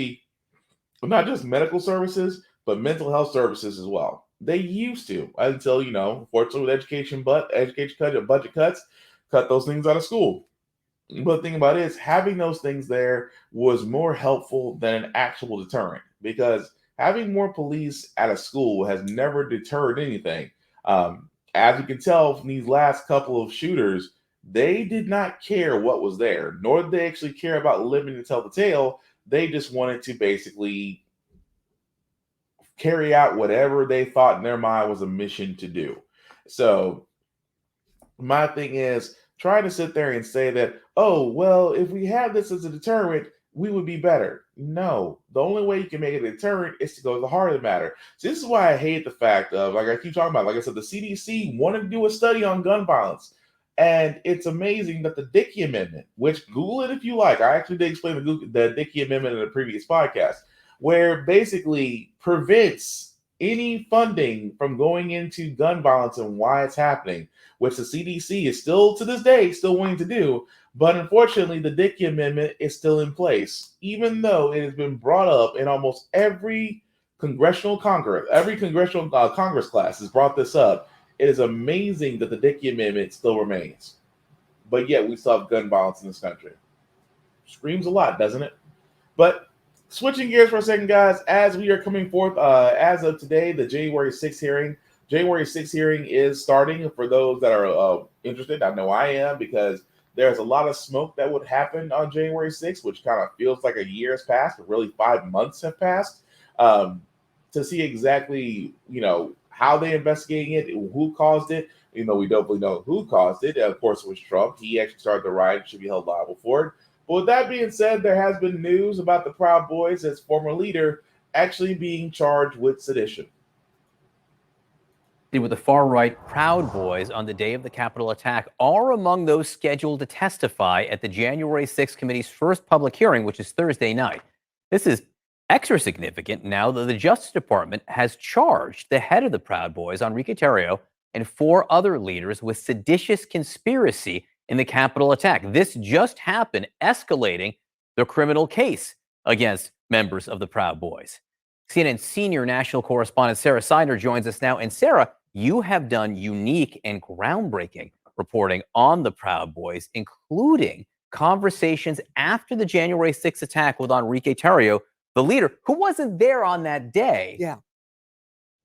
medical services, but mental health services as well. They used to, until unfortunately with budget cuts, cut those things out of school. But the thing about it is, having those things there was more helpful than an actual deterrent, because having more police at a school has never deterred anything. As you can tell from these last couple of shooters, they did not care what was there, nor did they actually care about living to tell the tale. They just wanted to basically carry out whatever they thought in their mind was a mission to do. So my thing is trying to sit there and say that, oh, well, if we had this as a deterrent, we would be better. No, the only way you can make it a deterrent is to go to the heart of the matter. So this is why I hate the fact of, like I keep talking about, like I said, the CDC wanted to do a study on gun violence. And it's amazing that the Dickey Amendment, which Google it if you like, I actually did explain the Dickey Amendment in a previous podcast, where basically prevents any funding from going into gun violence and why it's happening, which the CDC is still to this day still wanting to do. But unfortunately, the Dickey Amendment is still in place, even though it has been brought up in almost every congressional Congress class has brought this up. It is amazing that the Dickey Amendment still remains. But yet we still have gun violence in this country. Screams a lot, doesn't it? But switching gears for a second, guys, as we are coming forth, as of today, the January 6th hearing. January 6th hearing is starting for those that are interested. I know I am, because there's a lot of smoke that would happen on January 6th, which kind of feels like a year has passed, but really 5 months have passed, to see exactly, how they investigating it, who caused it. We definitely know who caused it. Of course, it was Trump. He actually started the riot and should be held liable for it. But with that being said, there has been news about the Proud Boys, as former leader, actually being charged with sedition. With the far-right Proud Boys on the day of the Capitol attack are among those scheduled to testify at the January 6th committee's first public hearing, which is Thursday night. This is extra significant now that the Justice Department has charged the head of the Proud Boys, Enrique Tarrio, and 4 other leaders with seditious conspiracy in the Capitol attack. This just happened, escalating the criminal case against members of the Proud Boys. CNN senior national correspondent Sarah Seidner joins us now. And Sarah, you have done unique and groundbreaking reporting on the Proud Boys, including conversations after the January 6th attack with Enrique Tarrio, the leader, who wasn't there on that day. Yeah.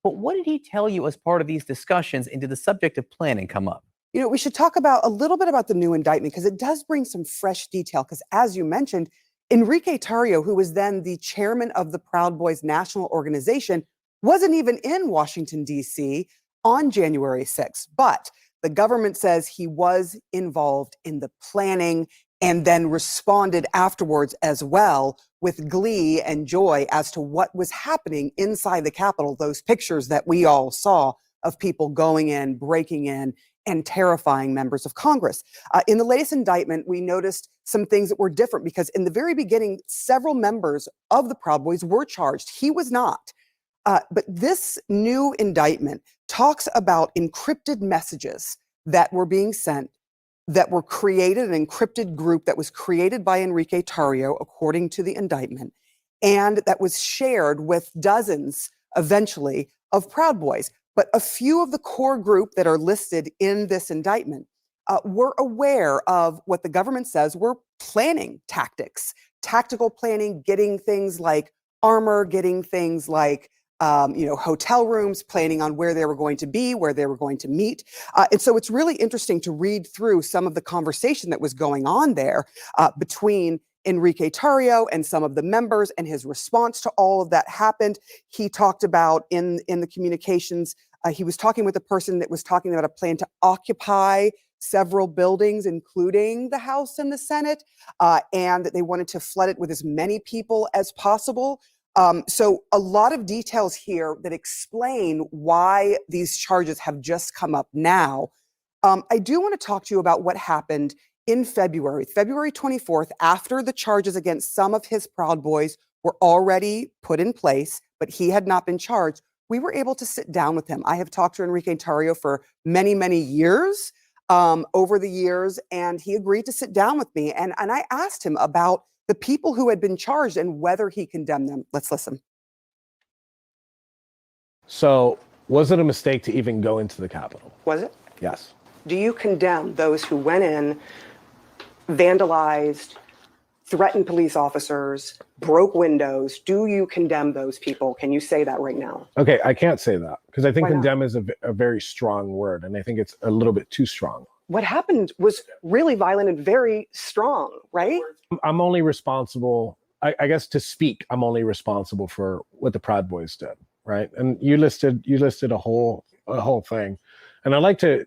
But what did he tell you as part of these discussions, and did the subject of planning come up? We should talk about a little bit about the new indictment, because it does bring some fresh detail. Because as you mentioned, Enrique Tarrio, who was then the chairman of the Proud Boys National Organization, wasn't even in Washington, D.C. on January 6th. But the government says he was involved in the planning and then responded afterwards as well with glee and joy as to what was happening inside the Capitol. Those pictures that we all saw of people going in, breaking in, and terrifying members of Congress. In the latest indictment, we noticed some things that were different because in the very beginning, several members of the Proud Boys were charged. He was not. But this new indictment talks about encrypted messages that were being sent, that were created, an encrypted group that was created by Enrique Tarrio, according to the indictment, and that was shared with dozens, eventually, of Proud Boys. But a few of the core group that are listed in this indictment were aware of what the government says were planning tactics, tactical planning, getting things like armor, getting things like hotel rooms, planning on where they were going to be, where they were going to meet. And so it's really interesting to read through some of the conversation that was going on there between Enrique Tarrio and some of the members, and his response to all of that happened. He talked about in the communications, he was talking with a person that was talking about a plan to occupy several buildings, including the House and the Senate, and that they wanted to flood it with as many people as possible. So a lot of details here that explain why these charges have just come up now. I do want to talk to you about what happened in February 24th, after the charges against some of his Proud Boys were already put in place, but he had not been charged. We were able to sit down with him. I have talked to Enrique Tarrio for many, many years, over the years, and he agreed to sit down with me. And I asked him about the people who had been charged and whether he condemned them. Let's listen. So, was it a mistake to even go into the Capitol? Was it? Yes. Do you condemn those who went in, vandalized, threatened police officers, broke windows? Do you condemn those people? Can you say that right now? Okay, I can't say that because I think Why not? condemn is a very strong word, and I think it's a little bit too strong. What happened was really violent and very strong, right? I'm only responsible, I guess, to speak. I'm only responsible for what the Proud Boys did, right? And you listed a whole thing, and I'd like to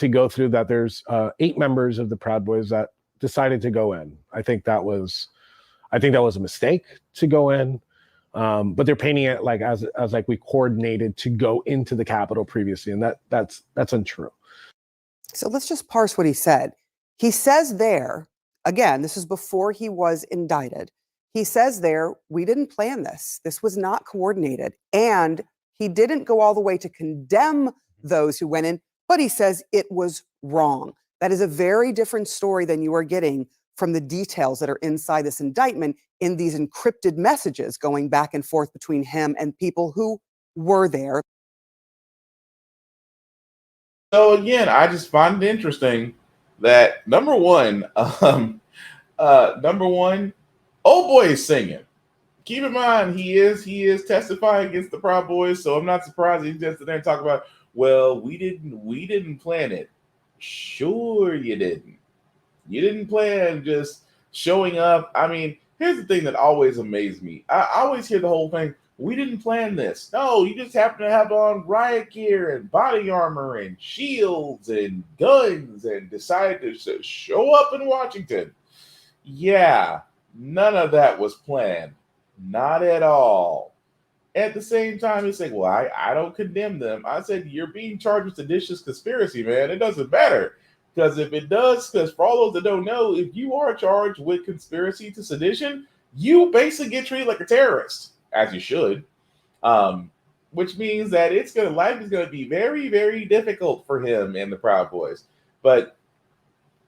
go through that. There's 8 members of the Proud Boys that decided to go in. I think that was a mistake to go in, but they're painting it like as like we coordinated to go into the Capitol previously, and that's untrue. So let's just parse what he said. He says there, again, this is before he was indicted. He says there, we didn't plan this. This was not coordinated. And he didn't go all the way to condemn those who went in, but he says it was wrong. That is a very different story than you are getting from the details that are inside this indictment in these encrypted messages going back and forth between him and people who were there. So again, I just find it interesting that number one, old boy is singing. Keep in mind, he is testifying against the Proud Boys, so I'm not surprised he's just there and talk about, well, we didn't plan it. Sure, you didn't. You didn't plan just showing up. I mean, here's the thing that always amazed me. I always hear the whole thing, we didn't plan this. No, you just happen to have on riot gear and body armor and shields and guns and decided to show up in Washington. Yeah, none of that was planned. Not at all. At the same time, it's like, well, I don't condemn them. I said, you're being charged with seditious conspiracy, man. It doesn't matter. Because if it does, because for all those that don't know, if you are charged with conspiracy to sedition, you basically get treated like a terrorist, as you should. Which means that life is gonna be very, very difficult for him and the Proud Boys. But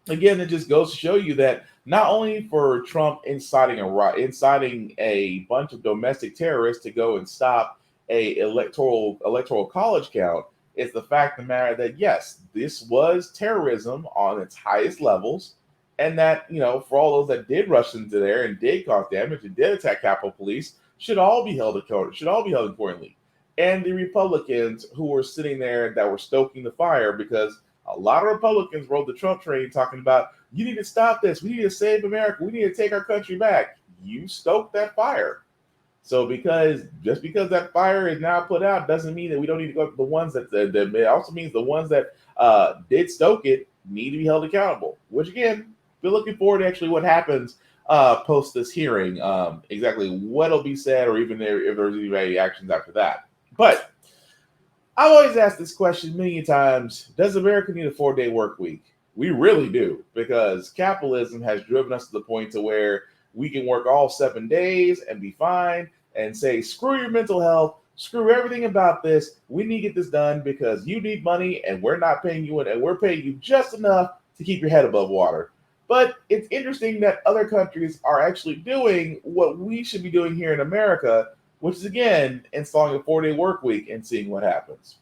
again, it just goes to show you that not only for Trump inciting a bunch of domestic terrorists to go and stop a electoral college count, it's the fact of the matter that yes, this was terrorism on its highest levels, and that, for all those that did rush into there and did cause damage and did attack Capitol Police should all be held accountable, should all be held accordingly. And the Republicans who were sitting there that were stoking the fire, because a lot of Republicans rode the Trump train talking about, you need to stop this. We need to save America. We need to take our country back. You stoked that fire. So just because that fire is now put out doesn't mean that we don't need to go to the ones that it also means the ones that did stoke it need to be held accountable, which again, we're looking forward to actually what happens post this hearing, exactly what'll be said or even if there's any actions after that. But I've always asked this question many times. Does America need a 4-day work week? We really do, because capitalism has driven us to the point to where we can work all 7 days and be fine and say, screw your mental health, screw everything about this. We need to get this done because you need money and we're not paying you, and we're paying you just enough to keep your head above water. But it's interesting that other countries are actually doing what we should be doing here in America, which is, again, installing a 4-day work week and seeing what happens.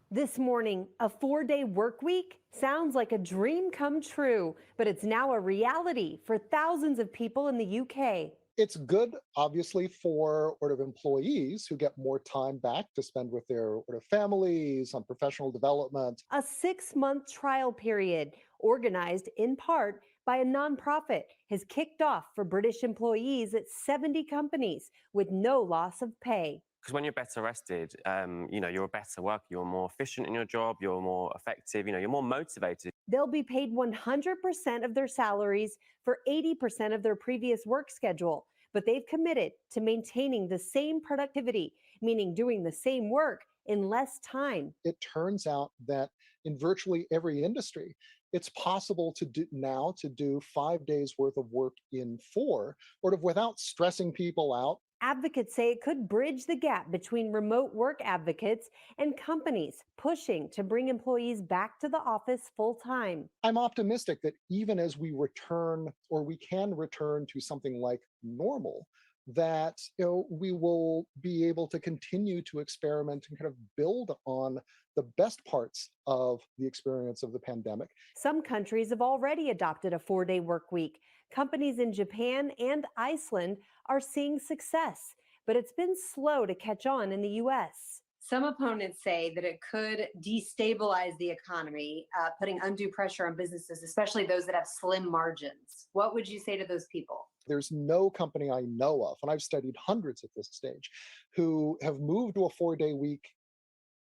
This morning, a 4-day work week sounds like a dream come true, but it's now a reality for thousands of people in the UK. It's good, obviously, for employees who get more time back to spend with their families on professional development. A 6-month trial period, organized in part by a nonprofit, has kicked off for British employees at 70 companies with no loss of pay. Because when you're better rested, you're a better worker, you're more efficient in your job, you're more effective, you're more motivated. They'll be paid 100% of their salaries for 80% of their previous work schedule, but they've committed to maintaining the same productivity, meaning doing the same work in less time. It turns out that in virtually every industry, it's possible to do 5 days worth of work in 4, without stressing people out. Advocates say it could bridge the gap between remote work advocates and companies pushing to bring employees back to the office full time. I'm optimistic that even as we can return to something like normal, that we will be able to continue to experiment and kind of build on the best parts of the experience of the pandemic. Some countries have already adopted a 4-day work week. Companies in Japan and Iceland are seeing success, but it's been slow to catch on in the US. Some opponents say that it could destabilize the economy, putting undue pressure on businesses, especially those that have slim margins. What would you say to those people? There's no company I know of, and I've studied hundreds at this stage, who have moved to a 4-day week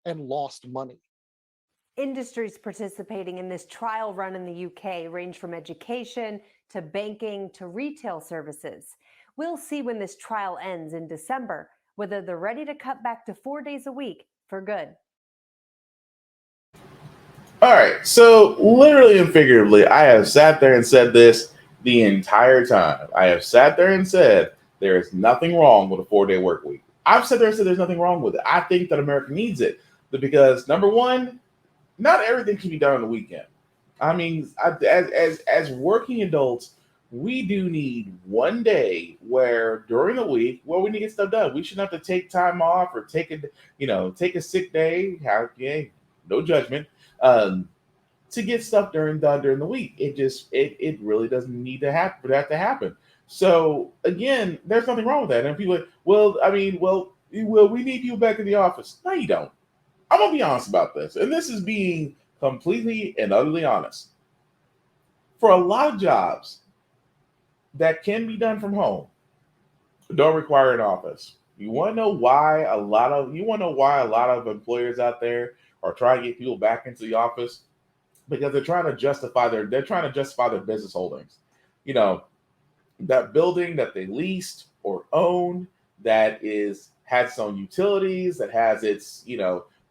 and lost money. Industries participating in this trial run in the UK range from education to banking to retail services. We'll see when this trial ends in December, whether they're ready to cut back to 4 days a week for good. All right, so literally and figuratively, I have sat there and said this the entire time. I have sat there and said there is nothing wrong with a 4-day work week. I've sat there and said there's nothing wrong with it. I think that America needs it because, number one, not everything can be done on the weekend. I mean, as working adults, we do need one day where during the week where we need to get stuff done. We shouldn't have to take time off or take a sick day. No judgment. To get stuff done during the week. It really doesn't need to happen for that to happen. So again, there's nothing wrong with that. And people are like, we need you back in the office. No, you don't. I'm gonna be honest about this, and this is being completely and utterly honest. For a lot of jobs that can be done from home, don't require an office. You want to know why a lot of employers out there are trying to get people back into the office? Because they're trying to justify their business holdings. That building that they leased or owned that has some utilities, that has its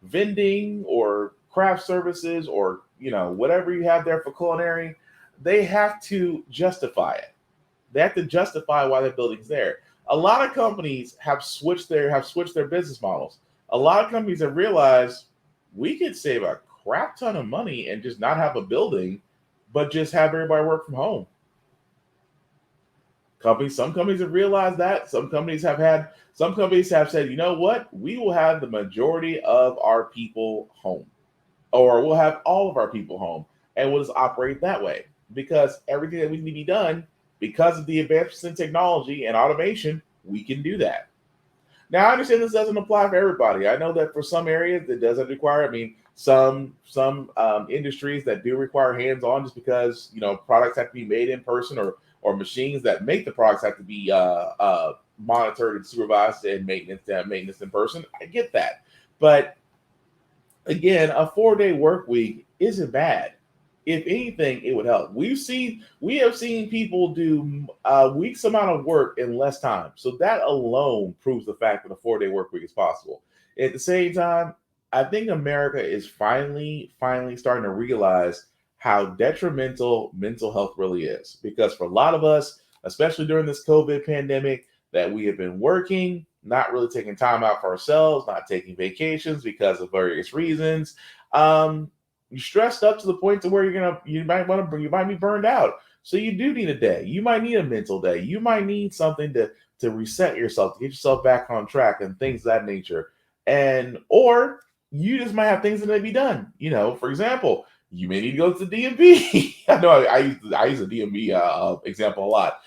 vending or craft services or whatever you have there for culinary, they have to justify it. They have to justify why the building's there. A lot of companies have switched their business models. A lot of companies have realized we could save a crap ton of money and just not have a building, but just have everybody work from home. Some companies have realized that. Some companies have said, you know what? We will have the majority of our people home, or we'll have all of our people home, and we'll just operate that way because everything that we need to be done, because of the advancements in technology and automation, we can do that. Now, I understand this doesn't apply for everybody. I know that for some areas it doesn't require. Some industries that do require hands-on, just because products have to be made in person, or machines that make the products have to be monitored and supervised and maintenance in person. I get that, but again, a 4-day work week isn't bad. if anything, it would help. We have seen people do a week's amount of work in less time. So that alone proves the fact that a 4-day work week is possible. At the same time, I think America is finally starting to realize how detrimental mental health really is. Because for a lot of us, especially during this COVID pandemic, that we have been working, not really taking time out for ourselves, not taking vacations because of various reasons. You're stressed up to the point to where you might be burned out. So you do need a day. You might need a mental day. You might need something to reset yourself, to get yourself back on track and things of that nature. And or you just might have things that may be done. For example, you may need to go to the DMV. I know I use the DMV example a lot.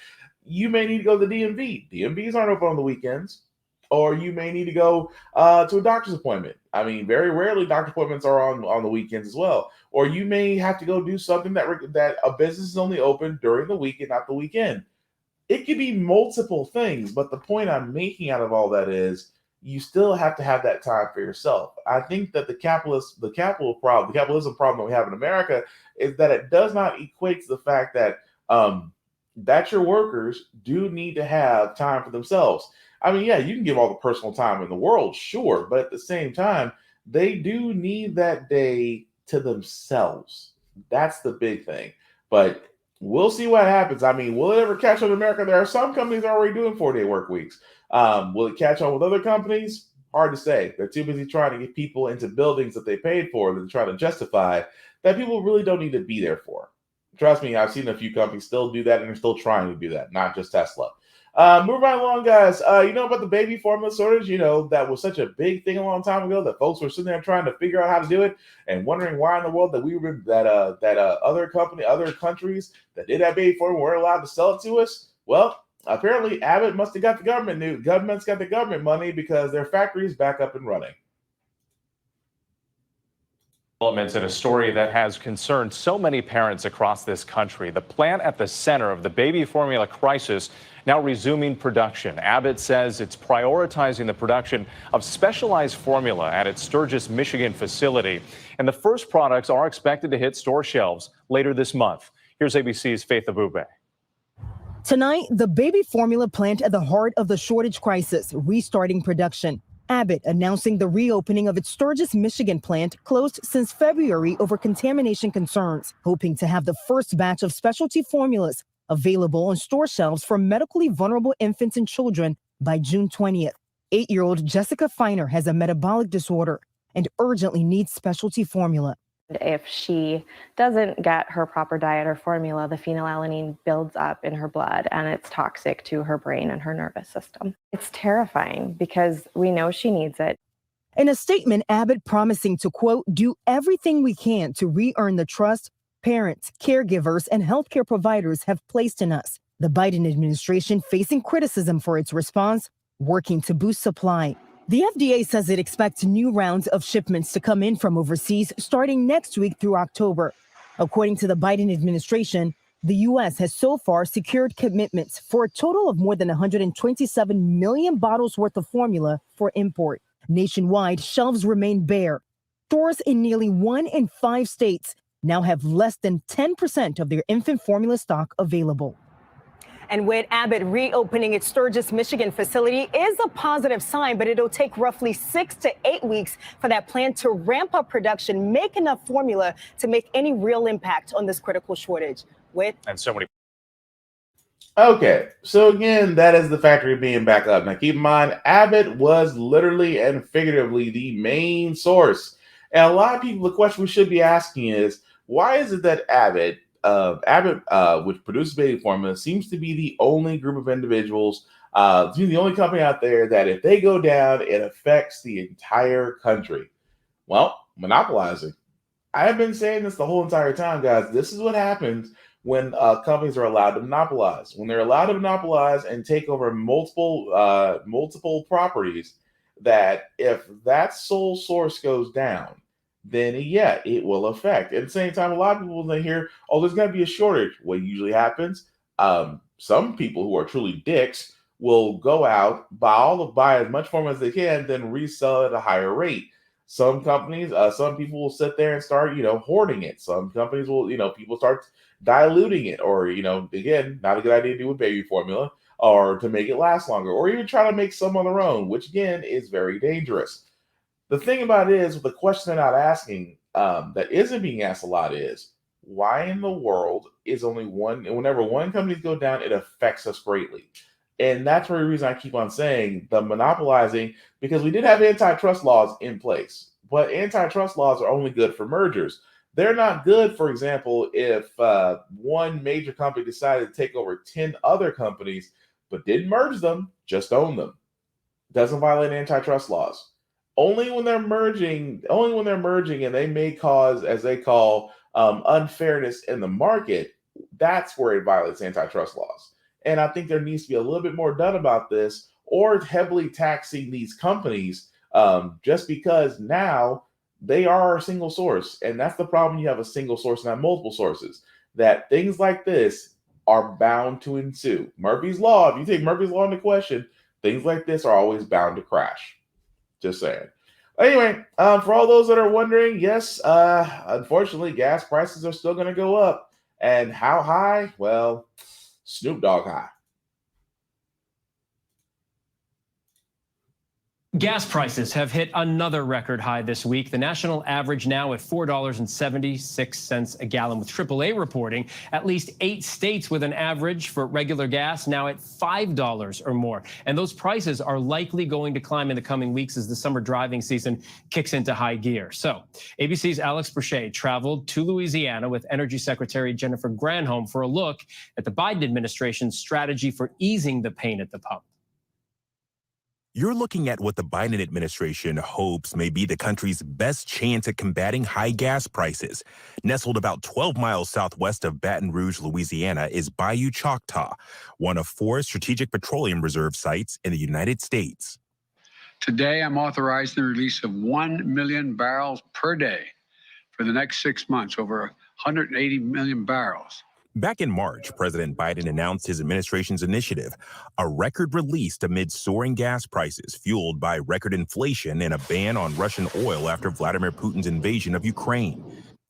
You may need to go to the DMV. DMVs aren't open on the weekends. Or you may need to go to a doctor's appointment. I mean, very rarely doctor appointments are on the weekends as well. Or you may have to go do something that a business is only open during the week and not the weekend. It could be multiple things, but the point I'm making out of all that is you still have to have that time for yourself. I think that the capitalism problem that we have in America is that it does not equate to the fact that your workers do need to have time for themselves. I mean, yeah, you can give all the personal time in the world, sure, but at the same time, they do need that day to themselves. That's the big thing. But we'll see what happens. I mean, will it ever catch on in America? There are some companies already doing 4-day work weeks. Will it catch on with other companies? Hard to say. They're too busy trying to get people into buildings that they paid for and trying to justify that people really don't need to be there for. Trust me, I've seen a few companies still do that, and they're still trying to do that, not just Tesla. Moving right along, guys. You know about the baby formula shortage? That was such a big thing a long time ago that folks were sitting there trying to figure out how to do it and wondering why in the world that other countries that did have baby formula weren't allowed to sell it to us. Well, apparently Abbott must have got the government's got the government money because their factory is back up and running. Developments in a story that has concerned so many parents across this country. The plant at the center of the baby formula crisis now resuming production. Abbott says it's prioritizing the production of specialized formula at its Sturgis, Michigan facility. And the first products are expected to hit store shelves later this month. Here's ABC's Faith Abube. Tonight, the baby formula plant at the heart of the shortage crisis, restarting production. Abbott announcing the reopening of its Sturgis, Michigan plant, closed since February over contamination concerns, hoping to have the first batch of specialty formulas available on store shelves for medically vulnerable infants and children by June 20th. 8-year-old Jessica Feiner has a metabolic disorder and urgently needs specialty formula. If she doesn't get her proper diet or formula, the phenylalanine builds up in her blood and it's toxic to her brain and her nervous system. It's terrifying because we know she needs it. In a statement, Abbott promising to, quote, do everything we can to re-earn the trust parents, caregivers, and healthcare providers have placed in us. The Biden administration facing criticism for its response, working to boost supply. The FDA says it expects new rounds of shipments to come in from overseas starting next week through October. According to the Biden administration, the U.S. has so far secured commitments for a total of more than 127 million bottles worth of formula for import. Nationwide, shelves remain bare. Stores in nearly 1 in 5 states now have less than 10% of their infant formula stock available. And with Abbott reopening its Sturgis, Michigan facility is a positive sign, but it'll take roughly 6 to 8 weeks for that plant to ramp up production, make enough formula to make any real impact on this critical shortage. And so many. Okay, so again, that is the factory being back up. Now, keep in mind, Abbott was literally and figuratively the main source. And a lot of people, the question we should be asking is, why is it that Abbott, which produces baby formula, seems to be the only group of individuals, the only company out there that if they go down, it affects the entire country? Well, monopolizing. I have been saying this the whole entire time, guys. This is what happens when companies are allowed to monopolize. When they're allowed to monopolize and take over multiple properties, that if that sole source goes down, then yeah, it will affect. At the same time, a lot of people they hear, oh, there's going to be a shortage. What usually happens, some people who are truly dicks will go out, buy as much formula as they can, then resell it at a higher rate. Some companies, some people will sit there and start, hoarding it. Some companies will, people start diluting it, or, again, not a good idea to do with baby formula, or to make it last longer, or even try to make some on their own, which again is very dangerous. The thing about it is, the question they're not asking, that isn't being asked a lot, is why in the world is only one? Whenever one company go down, it affects us greatly, and that's the reason I keep on saying the monopolizing, because we did have antitrust laws in place, but antitrust laws are only good for mergers. They're not good, for example, if one major company decided to take over 10 other companies, but didn't merge them, just own them. Doesn't violate antitrust laws. Only when they're merging and they may cause, as they call, unfairness in the market, that's where it violates antitrust laws. And I think there needs to be a little bit more done about this, or heavily taxing these companies, just because now they are a single source. And that's the problem. You have a single source, not multiple sources, that things like this are bound to ensue. Murphy's Law, if you take Murphy's Law into question, things like this are always bound to crash. Just saying. Anyway, for all those that are wondering, yes, unfortunately, gas prices are still going to go up. And how high? Well, Snoop Dogg high. Gas prices have hit another record high this week. The national average now at $4.76 a gallon, with AAA reporting at least 8 states with an average for regular gas now at $5 or more. And those prices are likely going to climb in the coming weeks as the summer driving season kicks into high gear. So ABC's Alex Brochet traveled to Louisiana with Energy Secretary Jennifer Granholm for a look at the Biden administration's strategy for easing the pain at the pump. You're looking at what the Biden administration hopes may be the country's best chance at combating high gas prices. Nestled about 12 miles southwest of Baton Rouge, Louisiana, is Bayou Choctaw, one of 4 strategic petroleum reserve sites in the United States. Today, I'm authorizing the release of 1 million barrels per day for the next 6 months, over 180 million barrels. Back in March, President Biden announced his administration's initiative, a record released amid soaring gas prices fueled by record inflation and a ban on Russian oil after Vladimir Putin's invasion of Ukraine.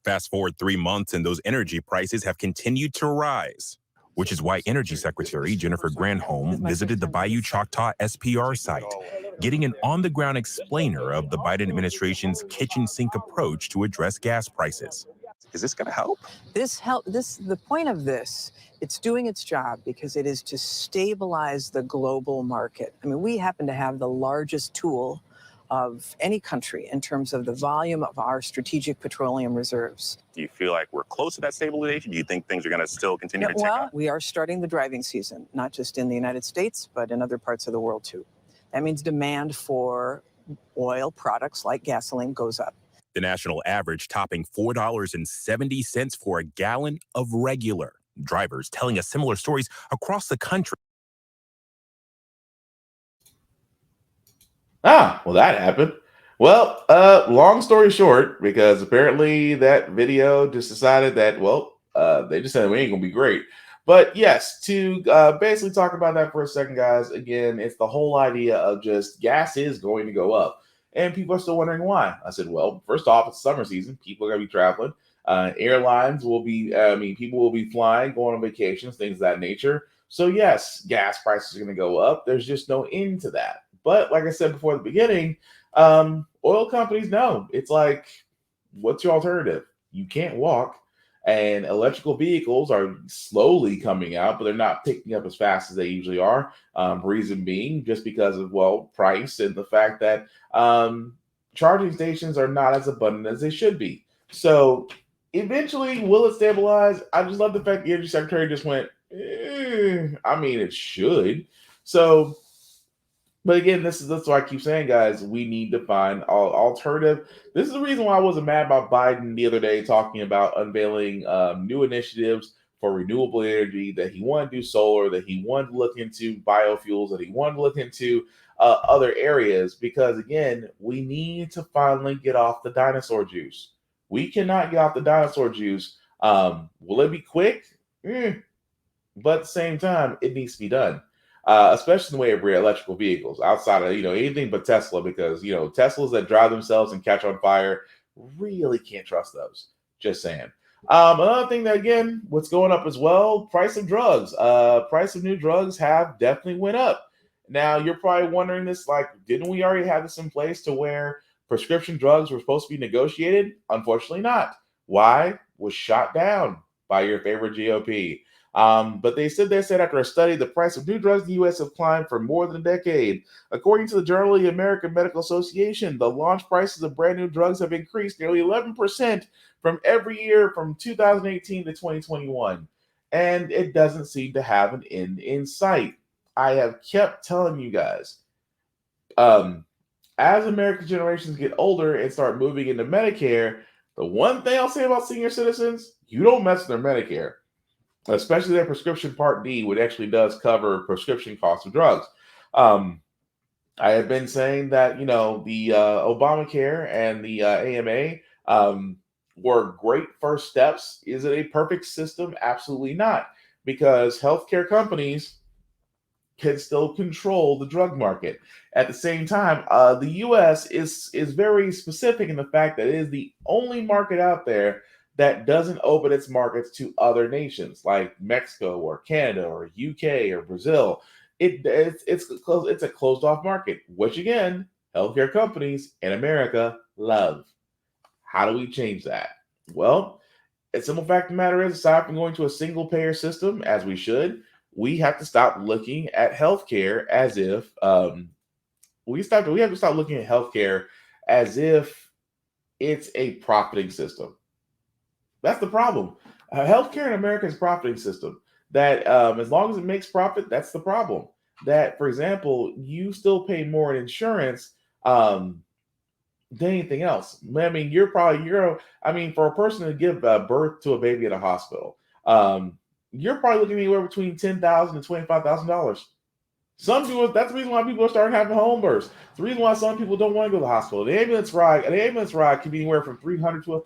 Fast forward 3 months and those energy prices have continued to rise, which is why Energy Secretary Jennifer Granholm visited the Bayou Choctaw SPR site, getting an on-the-ground explainer of the Biden administration's kitchen sink approach to address gas prices. Is this going to help? The point of this, it's doing its job because it is to stabilize the global market. I mean, we happen to have the largest tool of any country in terms of the volume of our strategic petroleum reserves. Do you feel like we're close to that stabilization? Do you think things are going to still continue to tick up? We are starting the driving season, not just in the United States, but in other parts of the world too. That means demand for oil products like gasoline goes up. The national average topping $4.70 for a gallon of regular. Drivers telling us similar stories across the country. Well, that happened. Well, long story short, because apparently that video just decided that, they just said we ain't gonna be great. But yes, to basically talk about that for a second, guys, again, it's the whole idea of just gas is going to go up. And people are still wondering why. I said, well, first off, it's summer season. People are going to be traveling. Airlines will be, people will be flying, going on vacations, things of that nature. So yes, gas prices are going to go up. There's just no end to that. But like I said before the beginning, oil companies know. It's like, what's your alternative? You can't walk. And electrical vehicles are slowly coming out, but they're not picking up as fast as they usually are. Reason being just because of, price and the fact that charging stations are not as abundant as they should be. So eventually, will it stabilize? I just love the fact the Energy Secretary just went, it should. So, but again, that's why I keep saying, guys, we need to find alternative. This is the reason why I wasn't mad about Biden the other day talking about unveiling new initiatives for renewable energy, that he wanted to do solar, that he wanted to look into biofuels, that he wanted to look into other areas, because again, we need to finally get off the dinosaur juice. We cannot get off the dinosaur juice. Will it be quick? But at the same time, it needs to be done. especially in the way of electrical vehicles, outside of anything but Tesla, because Teslas that drive themselves and catch on fire, really can't trust those. Just saying. Another thing that again, what's going up as well, price of drugs. Price of new drugs have definitely went up. Now you're probably wondering this, like, didn't we already have this in place to where prescription drugs were supposed to be negotiated? Unfortunately not. Why? Was shot down by your favorite GOP. But they said after a study, the price of new drugs in the U.S. have climbed for more than a decade. According to the Journal of the American Medical Association, the launch prices of brand new drugs have increased nearly 11% from every year from 2018 to 2021. And it doesn't seem to have an end in sight. I have kept telling you guys, as American generations get older and start moving into Medicare, the one thing I'll say about senior citizens, you don't mess with their Medicare, especially their prescription Part D, which actually does cover prescription costs of drugs. I have been saying that, the Obamacare and the AMA were great first steps. Is it a perfect system? Absolutely not, because healthcare companies can still control the drug market. At the same time, the U.S. is very specific in the fact that it is the only market out there that doesn't open its markets to other nations like Mexico or Canada or UK or Brazil. It's a closed off market, which again, healthcare companies in America love. How do we change that? Well, a simple fact of the matter is, aside from going to a single payer system, as we should, we have to stop looking at healthcare as if we have to stop looking at healthcare as if it's a profiting system. That's the problem. Healthcare in America is a profiting system. That as long as it makes profit, that's the problem. That, for example, you still pay more in insurance than anything else. I mean, for a person to give birth to a baby at a hospital, you're probably looking anywhere between $10,000 and $25,000. Some people, that's the reason why people are starting having home births. It's the reason why some people don't want to go to the hospital. An ambulance ride can be anywhere from $300 to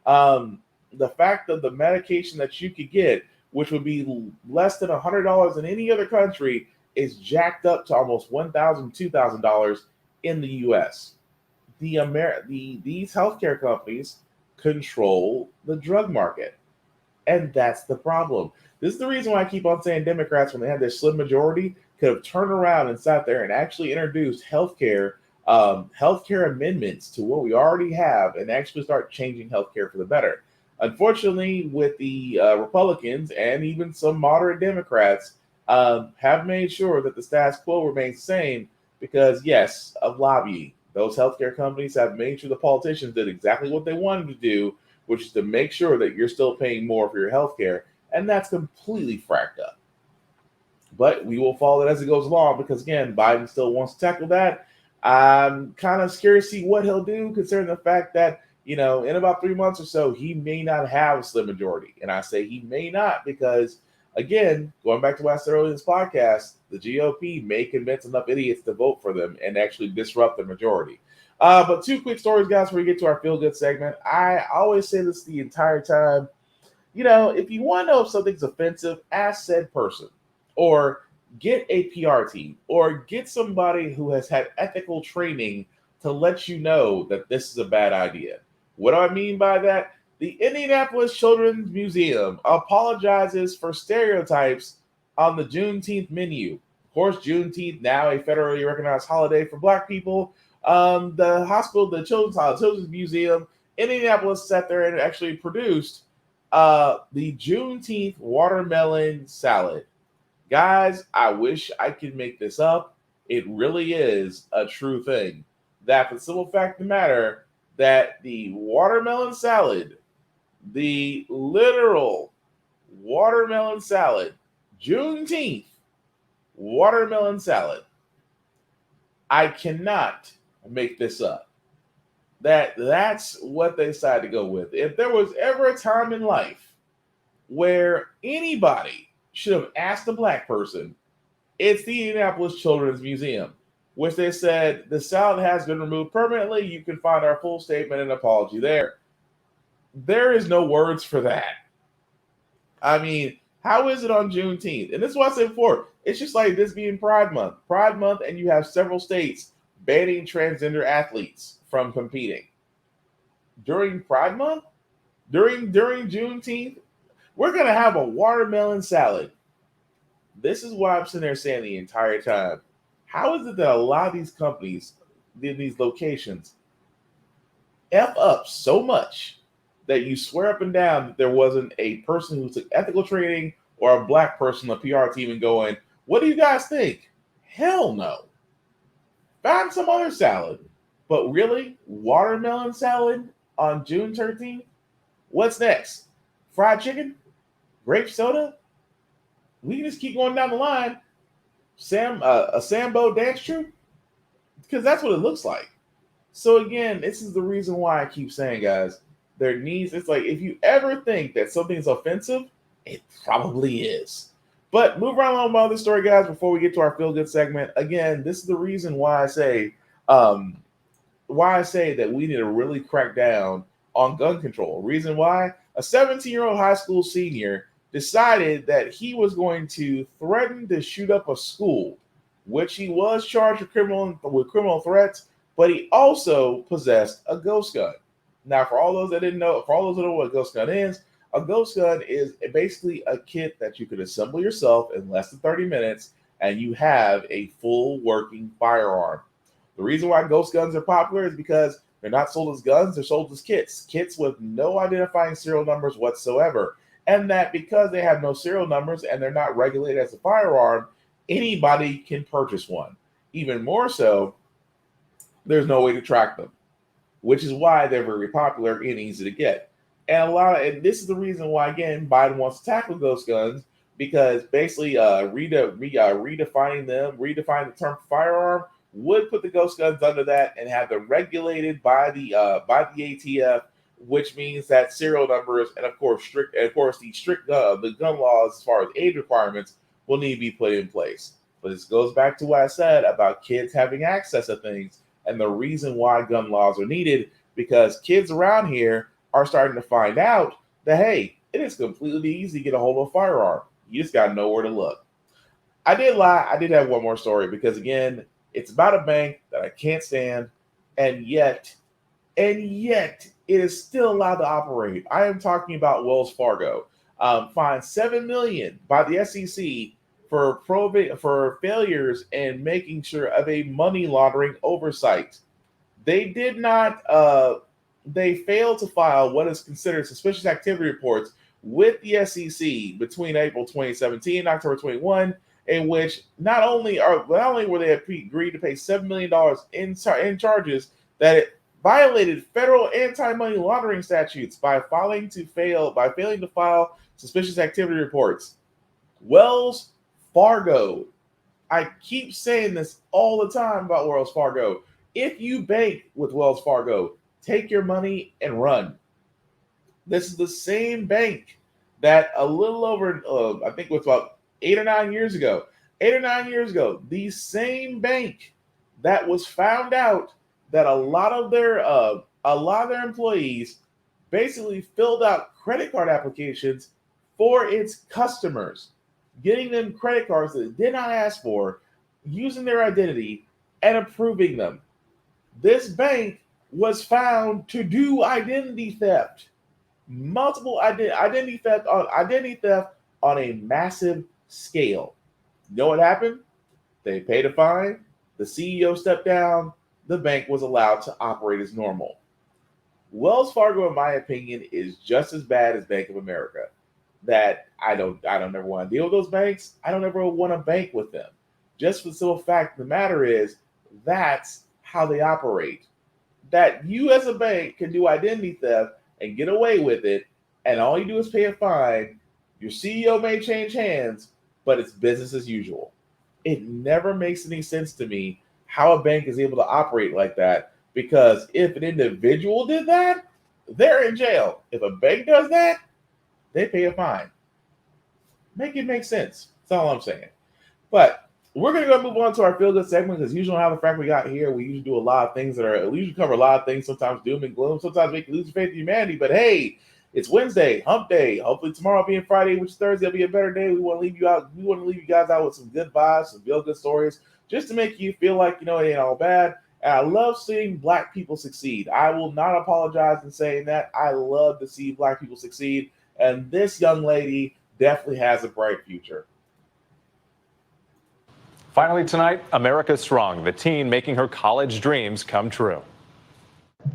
$1,000. The fact of the medication that you could get, which would be less than $100 in any other country, is jacked up to almost $1,000, $2,000 in the U.S. These healthcare companies control the drug market. And that's the problem. This is the reason why I keep on saying Democrats, when they had their slim majority, could have turned around and sat there and actually introduced healthcare amendments to what we already have and actually start changing healthcare for the better. Unfortunately, with the Republicans and even some moderate Democrats have made sure that the status quo remains the same because, yes, of lobbying. Those healthcare companies have made sure the politicians did exactly what they wanted to do, which is to make sure that you're still paying more for your health care, and that's completely fracked up. But we will follow it as it goes along because, again, Biden still wants to tackle that. I'm kind of scared to see what he'll do, considering the fact that, in about 3 months or so, he may not have a slim majority. And I say he may not because, again, going back to what I said earlier in this podcast, the GOP may convince enough idiots to vote for them and actually disrupt the majority. But two quick stories, guys, before we get to our feel-good segment. I always say this the entire time. If you want to know if something's offensive, ask said person. Or get a PR team. Or get somebody who has had ethical training to let you know that this is a bad idea. What do I mean by that? The Indianapolis Children's Museum apologizes for stereotypes on the Juneteenth menu. Of course, Juneteenth, now a federally recognized holiday for Black people. The Children's Museum, Indianapolis sat there and actually produced the Juneteenth watermelon salad. Guys, I wish I could make this up. It really is a true thing. That for the simple fact of the matter, that the watermelon salad, the literal watermelon salad, Juneteenth watermelon salad, I cannot make this up. That's what they decided to go with. If there was ever a time in life where anybody should have asked a Black person, it's the Indianapolis Children's Museum, which they said the salad has been removed permanently. You can find our full statement and apology there. There is no words for that. I mean, How is it on Juneteenth? And this is what I said before. It's just like this being Pride Month. Pride Month, and you have several states banning transgender athletes from competing. During Pride Month? During Juneteenth? We're going to have a watermelon salad. This is what I'm sitting there saying the entire time. How is it that a lot of these companies, these locations, F up so much that you swear up and down that there wasn't a person who took ethical training or a black person on the PR team and going, what do you guys think? Hell no. Find some other salad. But really, watermelon salad on June 13th? What's next? Fried chicken? Grape soda? We can just keep going down the line. A Sambo dance troupe? Because that's what it looks like. So again, this is the reason why I keep saying, guys, it's like if you ever think that something is offensive, it probably is. But move right along with my other story, guys, before we get to our feel good segment. Again, this is the reason why I say that we need to really crack down on gun control. Reason why? A 17-year-old high school senior decided that he was going to threaten to shoot up a school, which he was charged with criminal threats, but he also possessed a ghost gun. Now, for all those that didn't know, for all those that know what a ghost gun is basically a kit that you could assemble yourself in less than 30 minutes, and you have a full working firearm. The reason why ghost guns are popular is because they're not sold as guns, they're sold as kits with no identifying serial numbers whatsoever. And that because they have no serial numbers and they're not regulated as a firearm, anybody can purchase one. Even more so, there's no way to track them, which is why they're very popular and easy to get. And this is the reason why, again, Biden wants to tackle ghost guns, because basically redefining the term firearm would put the ghost guns under that and have them regulated by the ATF, which means that serial numbers and of course the gun laws as far as age requirements will need to be put in place. But this goes back to what I said about kids having access to things and the reason why gun laws are needed, because kids around here are starting to find out that, hey, it is completely easy to get a hold of a firearm. You just got to know where to look. I did lie. I did have one more story because, again, it's about a bank that I can't stand, and yet it is still allowed to operate. I am talking about Wells Fargo. Fined $7 million by the SEC for failures in making sure of a money laundering oversight. They did not. They failed to file what is considered suspicious activity reports with the SEC between April 2017 and October 21, in which not only were they agreed to pay $7 million in charges, that it violated federal anti-money laundering statutes by failing to file suspicious activity reports. Wells Fargo. I keep saying this all the time about Wells Fargo. If you bank with Wells Fargo, take your money and run. This is the same bank that a little over, I think it was about 8 or 9 years ago, the same bank that was found out that a lot of their employees basically filled out credit card applications for its customers, getting them credit cards that they did not ask for, using their identity and approving them. This bank was found to do identity theft, multiple identity theft on a massive scale. You know what happened? They paid a fine. The CEO stepped down. The bank was allowed to operate as normal. Wells Fargo, in my opinion, is just as bad as Bank of America. That I don't ever want to deal with those banks. I don't ever want to bank with them. Just for the simple fact of the matter is, that's how they operate. That you as a bank can do identity theft and get away with it, and all you do is pay a fine. Your CEO may change hands, but it's business as usual. It never makes any sense to me how a bank is able to operate like that, because if an individual did that, they're in jail. If a bank does that, they pay a fine. Make it make sense. That's all I'm saying. But we're going to go move on to our feel good segment, because usually how the Frack we got here, we usually do a lot of things we usually cover a lot of things, sometimes doom and gloom, sometimes make you lose your faith in humanity. But hey, It's Wednesday, hump day. Hopefully tomorrow being Friday, which is Thursday, will be a better day. We want to leave you out. We want to leave you guys out with some good vibes, some feel good stories, just to make you feel like, it ain't all bad. And I love seeing Black people succeed. I will not apologize in saying that. I love to see Black people succeed. And this young lady definitely has a bright future. Finally tonight, America Strong, the teen making her college dreams come true.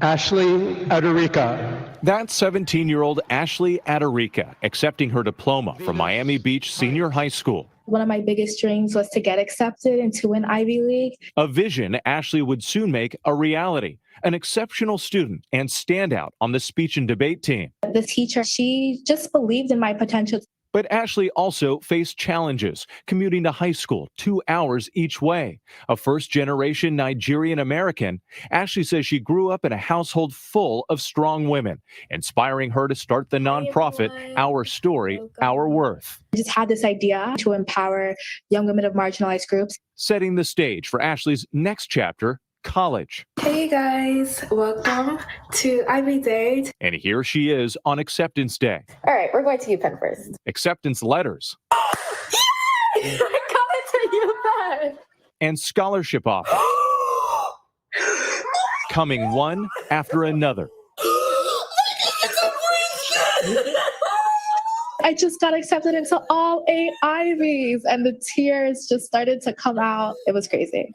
Ashley Adarica. That's 17-year-old Ashley Adarica accepting her diploma from Miami Beach Senior High School. One of my biggest dreams was to get accepted into an Ivy League. A vision Ashley would soon make a reality. An exceptional student and standout on the speech and debate team. The teacher, she just believed in my potential. But Ashley also faced challenges, commuting to high school 2 hours each way. A first-generation Nigerian American, Ashley says she grew up in a household full of strong women, inspiring her to start the nonprofit Our Story, Our Worth. I just had this idea to empower young women of marginalized groups. Setting the stage for Ashley's next chapter, college. Hey guys, welcome to Ivy Day. And here she is on acceptance day. All right, we're going to UPenn first. Acceptance letters. I got it to UPenn. And scholarship offers. Coming one after another. I just got accepted into all 8 Ivies and the tears just started to come out. It was crazy.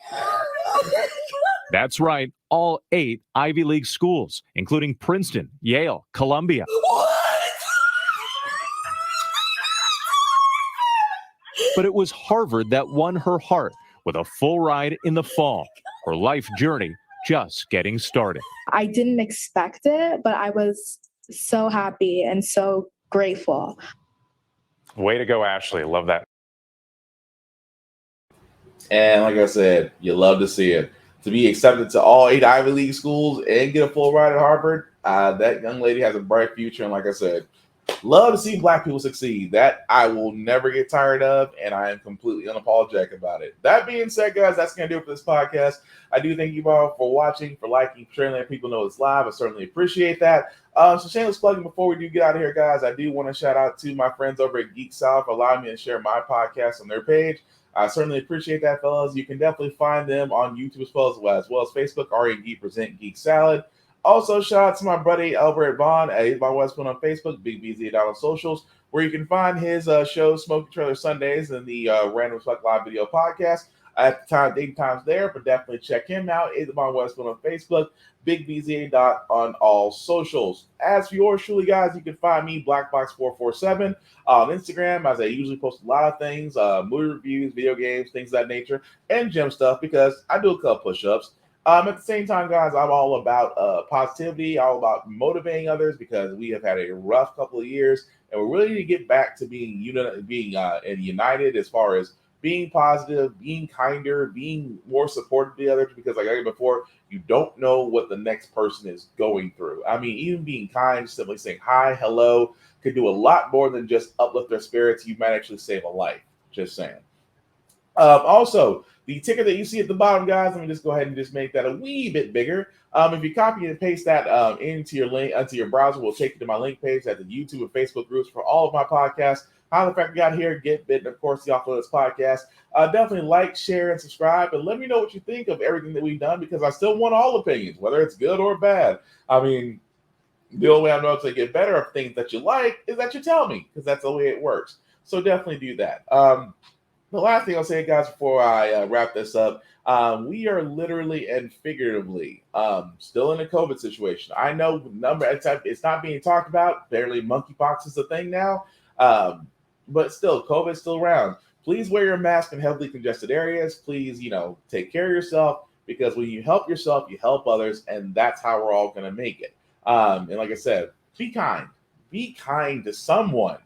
That's right, all 8 Ivy League schools, including Princeton, Yale, Columbia. But it was Harvard that won her heart with a full ride in the fall. Her life journey just getting started. I didn't expect it, but I was so happy and so grateful. Way to go, Ashley. Love that. And like I said, you love to see it. To be accepted to all 8 Ivy League schools and get a full ride at Harvard, that young lady has a bright future. And like I said, love to see Black people succeed. That I will never get tired of, and I am completely unapologetic about it. That being said, guys, that's going to do it for this podcast. I do thank you all for watching, for liking, for sharing, letting people know it's live. I certainly appreciate that. So shameless plugging before we do get out of here, guys. I do want to shout out to my friends over at Geek Salad for allowing me to share my podcast on their page. I certainly appreciate that, fellas. You can definitely find them on YouTube as well as Facebook, Ari and Geek Present Geek Salad. Also, shout out to my buddy Albert Vaughn. He's my husband on Facebook, Big BZ on socials, where you can find his show, Smoky Trailer Sundays, and the Random Respect Live video podcast. At the time, date times there, but definitely check him out. Is my Westwood on Facebook, Big BZ on all socials. As for yours truly, guys, you can find me Blackbox447 on Instagram, as I usually post a lot of things, movie reviews, video games, things of that nature, and gym stuff, because I do a couple push-ups. At the same time, guys, I'm all about positivity, all about motivating others, because we have had a rough couple of years, and we really need to get back to being united as far as being positive, being kinder, being more supportive to the others, because like I said before, you don't know what the next person is going through. I mean, even being kind, simply saying hi, hello, could do a lot more than just uplift their spirits. You might actually save a life. Just saying. Also, the ticker that you see at the bottom, guys, let me just go ahead and just make that a wee bit bigger. If you copy and paste that into your browser, we'll take you to my link page at the YouTube and Facebook groups for all of my podcasts. How the Frack got here, Get Bit, and of course the Off Limits podcast. Definitely like, share, and subscribe, and let me know what you think of everything that we've done, because I still want all opinions, whether it's good or bad. I mean, the only way I know to get better of things that you like is that you tell me, because that's the way it works. So definitely do that. The last thing I'll say, guys, before I wrap this up, we are literally and figuratively still in a COVID situation. I know it's not being talked about. Barely monkeypox is a thing now. But still, COVID is still around. Please wear your mask in heavily congested areas. Please, take care of yourself, because when you help yourself, you help others, and that's how we're all going to make it. And like I said, be kind. Be kind to someone.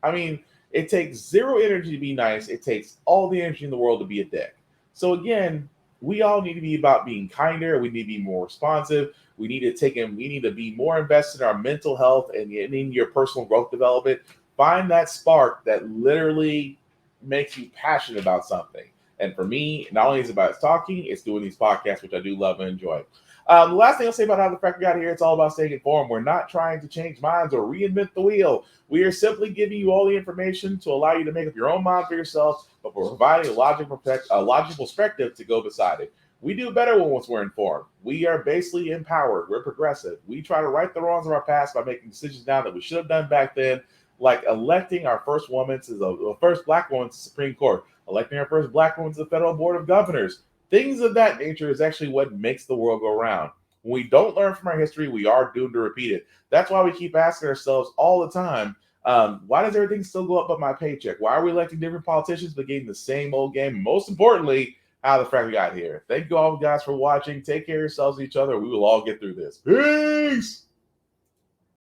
I mean, it takes zero energy to be nice. It takes all the energy in the world to be a dick. So again, we all need to be about being kinder. We need to be more responsive. We need to be more invested in our mental health and in your personal growth development. Find that spark that literally makes you passionate about something. And for me, not only is it about talking, it's doing these podcasts, which I do love and enjoy. The last thing I'll say about how the Frack got here, it's all about staying informed. We're not trying to change minds or reinvent the wheel. We are simply giving you all the information to allow you to make up your own mind for yourselves, but we're providing a logical perspective to go beside it. We do better once we're informed. We are basically empowered. We're progressive. We try to right the wrongs of our past by making decisions now that we should have done back then, like electing our first woman to the first black woman to the Supreme Court, electing our first black woman to the Federal Board of Governors. Things of that nature is actually what makes the world go round. When we don't learn from our history, we are doomed to repeat it. That's why we keep asking ourselves all the time, why does everything still go up but my paycheck? Why are we electing different politicians but getting the same old game? Most importantly, how the Frack got here. Thank you all guys for watching. Take care of yourselves and each other. We will all get through this. Peace!